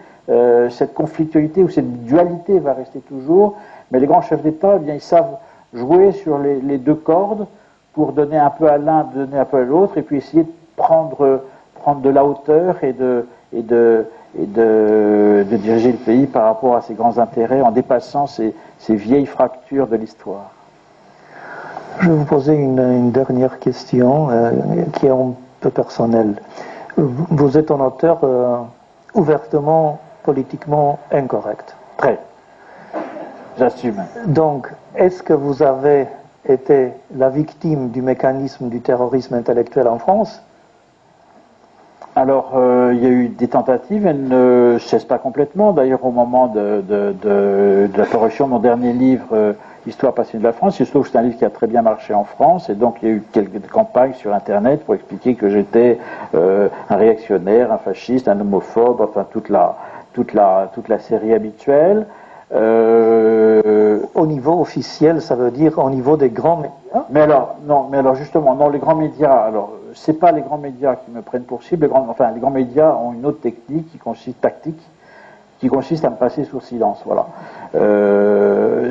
cette conflictualité ou cette dualité va rester toujours. Mais les grands chefs d'État, eh bien, ils savent jouer sur les deux cordes pour donner un peu à l'un, donner un peu à l'autre, et puis essayer de prendre de la hauteur et de diriger le pays par rapport à ses grands intérêts en dépassant ces vieilles fractures de l'histoire. Je vais vous poser une dernière question qui est un peu personnelle. Vous êtes un auteur ouvertement politiquement incorrect. Très. J'assume. Donc, est-ce que vous avez été la victime du mécanisme du terrorisme intellectuel en France? Alors, il y a eu des tentatives, elles ne cessent pas complètement. D'ailleurs, au moment de la parution de mon dernier livre, Histoire passionnée de la France, il se trouve que c'est un livre qui a très bien marché en France, et donc il y a eu quelques campagnes sur Internet pour expliquer que j'étais un réactionnaire, un fasciste, un homophobe, enfin toute la série habituelle. Au niveau officiel, ça veut dire au niveau des grands médias? Mais alors justement, non, les grands médias, alors c'est pas les grands médias qui me prennent pour cible, les grands médias ont une autre technique qui consiste à me passer sous silence, voilà.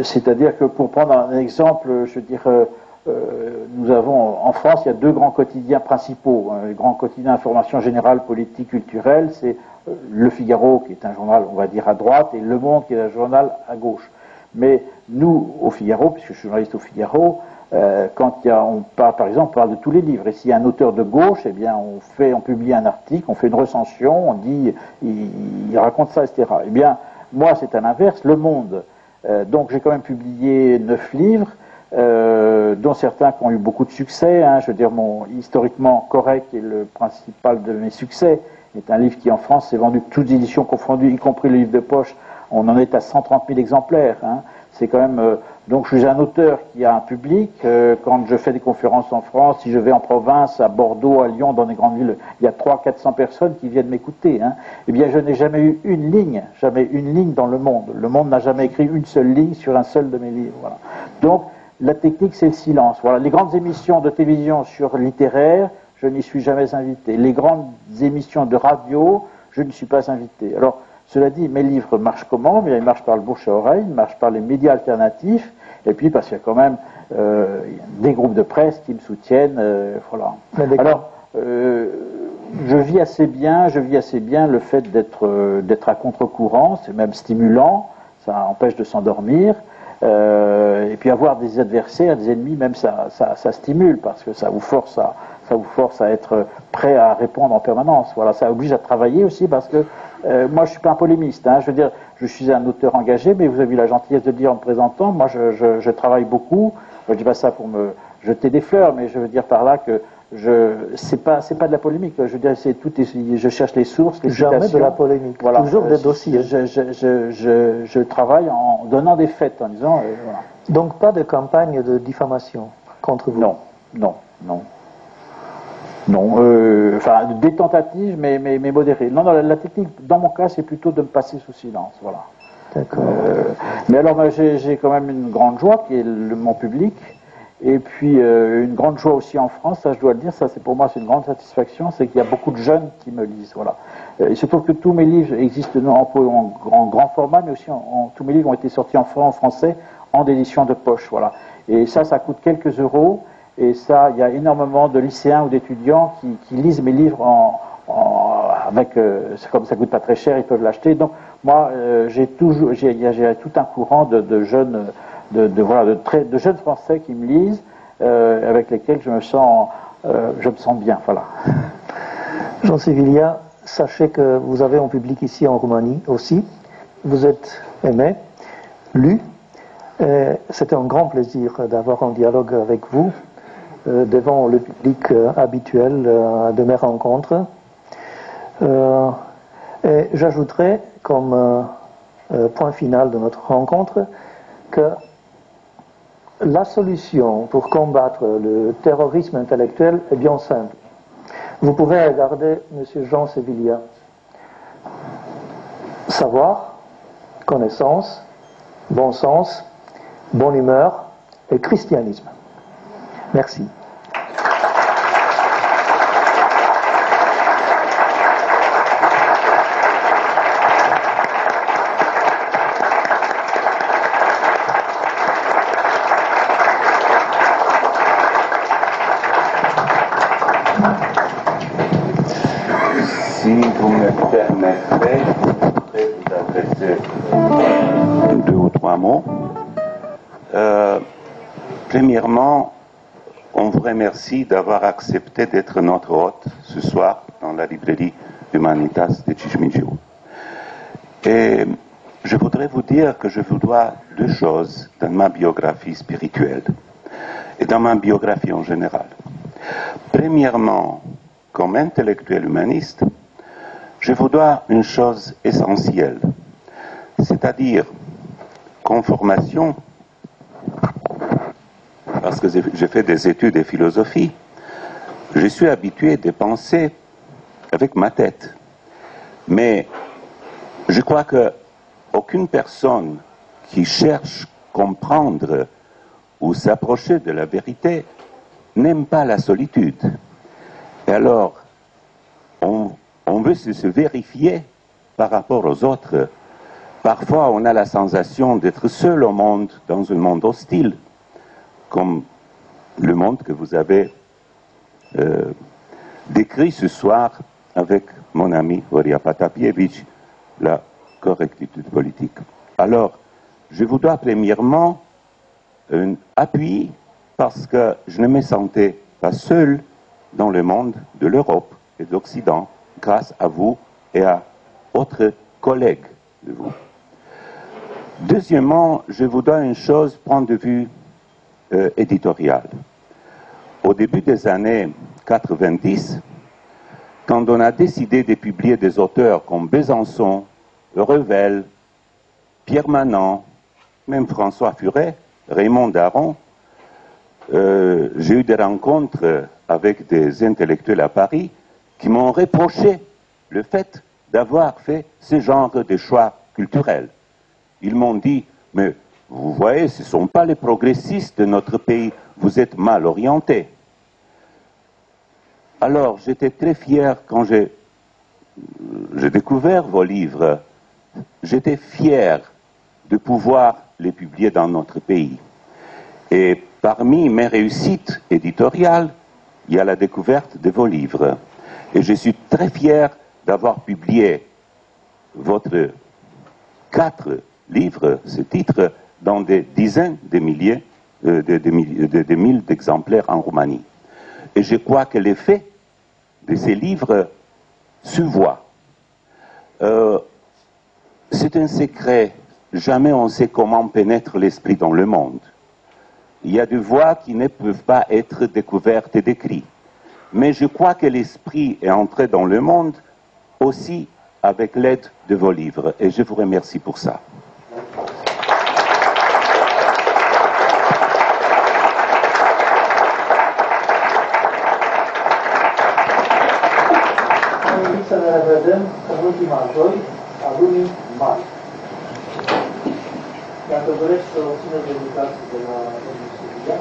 C'est-à-dire que pour prendre un exemple, je veux dire, nous avons en France, il y a deux grands quotidiens principaux, les grands quotidiens d'information générale, politique, culturelle, c'est Le Figaro, qui est un journal, on va dire, à droite, et Le Monde, qui est un journal à gauche. Mais nous, au Figaro, puisque je suis journaliste au Figaro, quand on parle de tous les livres. Et s'il y a un auteur de gauche, eh bien, on publie un article, on fait une recension, on dit, il raconte ça, etc. Eh bien, moi, c'est à l'inverse, Le Monde. Donc, j'ai quand même publié 9 livres, dont certains qui ont eu beaucoup de succès. Je veux dire, mon historiquement correct et le principal de mes succès est un livre qui, en France, s'est vendu toutes éditions confondues, y compris le livre de poche. On en est à 130 000 exemplaires. C'est quand même... donc je suis un auteur qui a un public. Quand je fais des conférences en France, si je vais en province, à Bordeaux, à Lyon, dans des grandes villes, il y a 300-400 personnes qui viennent m'écouter. Eh bien, je n'ai jamais eu une ligne dans Le Monde. Le Monde n'a jamais écrit une seule ligne sur un seul de mes livres. Voilà. Donc, la technique, c'est le silence. Voilà. Les grandes émissions de télévision sur littéraire, je n'y suis jamais invité. Les grandes émissions de radio, je n'y suis pas invité. Alors, cela dit, mes livres marchent comment? Ils marchent par le bouche à oreille, ils marchent par les médias alternatifs, et puis parce qu'il y a quand même des groupes de presse qui me soutiennent, voilà. Alors, je vis assez bien le fait d'être à contre-courant, c'est même stimulant, ça empêche de s'endormir, et puis avoir des adversaires, des ennemis, même ça stimule, parce que ça vous force à être prêt à répondre en permanence. Voilà, ça oblige à travailler aussi, parce que moi, je suis pas un polémiste. Je veux dire, je suis un auteur engagé, mais vous avez eu la gentillesse de le dire en me présentant. Moi, je travaille beaucoup. Je dis pas ça pour me jeter des fleurs, mais je veux dire par là que c'est pas de la polémique. Je veux dire, je cherche les sources, les Jamais citations. de la polémique. Voilà. Toujours des dossiers. Je travaille en donnant des faits, en disant. Voilà. Donc pas de campagne de diffamation contre vous? Non. Enfin, des tentatives, mais modérées. Non, la technique, dans mon cas, c'est plutôt de me passer sous silence, voilà. D'accord. Mais alors, j'ai quand même une grande joie, qui est mon public, et puis une grande joie aussi en France, ça je dois le dire, ça pour moi c'est une grande satisfaction, c'est qu'il y a beaucoup de jeunes qui me lisent, voilà. Il se trouve que tous mes livres existent en grand format, mais aussi tous mes livres ont été sortis en français, en édition de poche, voilà. Et ça coûte quelques euros. Et ça, il y a énormément de lycéens ou d'étudiants qui lisent mes livres comme ça coûte pas très cher, ils peuvent l'acheter. Donc moi, j'ai tout un courant de jeunes, de jeunes Français qui me lisent, avec lesquels je me sens bien, voilà. Jean Sévillia, sachez que vous avez un public ici en Roumanie aussi, vous êtes aimé, lu. C'était un grand plaisir d'avoir un dialogue avec vous devant le public habituel de mes rencontres. Et j'ajouterai comme point final de notre rencontre que la solution pour combattre le terrorisme intellectuel est bien simple. Vous pouvez regarder M. Jean Sévillia. Savoir, connaissance, bon sens, bonne humeur et christianisme. Merci. Si vous me permettrez, je voudrais vous adresser 2 ou 3 mots. Premièrement, on vous remercie d'avoir accepté d'être notre hôte ce soir dans la librairie Humanitas de Cismigiu. Et je voudrais vous dire que je vous dois 2 choses dans ma biographie spirituelle et dans ma biographie en général. Premièrement, comme intellectuel humaniste, je vous dois une chose essentielle, c'est-à-dire qu'en formation, parce que j'ai fait des études de philosophie, je suis habitué de penser avec ma tête. Mais je crois qu'aucune personne qui cherche à comprendre ou s'approcher de la vérité n'aime pas la solitude. Et alors, on veut se vérifier par rapport aux autres. Parfois, on a la sensation d'être seul au monde, dans un monde hostile, comme le monde que vous avez décrit ce soir avec mon ami Horia Patapievich, la correctitude politique. Alors, je vous dois premièrement un appui parce que je ne me sentais pas seul dans le monde de l'Europe et de l'Occident, grâce à vous et à autres collègues de vous. Deuxièmement, je vous donne une chose, point de vue éditorial. Au début des années 90, quand on a décidé de publier des auteurs comme Besançon, Revel, Pierre Manant, même François Furet, Raymond Daron, j'ai eu des rencontres avec des intellectuels à Paris qui m'ont reproché le fait d'avoir fait ce genre de choix culturels. Ils m'ont dit, mais vous voyez, ce ne sont pas les progressistes de notre pays, vous êtes mal orientés. Alors, j'étais très fier quand j'ai découvert vos livres. J'étais fier de pouvoir les publier dans notre pays. Et parmi mes réussites éditoriales, il y a la découverte de vos livres. Et je suis très fier d'avoir publié votre 4 livres, ce titre, dans des dizaines de milliers, de mille d'exemplaires en Roumanie. Et je crois que l'effet de ces livres se voit. C'est un secret. Jamais on sait comment pénètre l'esprit dans le monde. Il y a des voies qui ne peuvent pas être découvertes et décrites. Mais je crois que l'esprit est entré dans le monde aussi avec l'aide de vos livres. Et je vous remercie pour ça. Să ne revedem în ultima joi a lunii mai. Dacă dorești să obțineți dedicații de la domnul Silvia,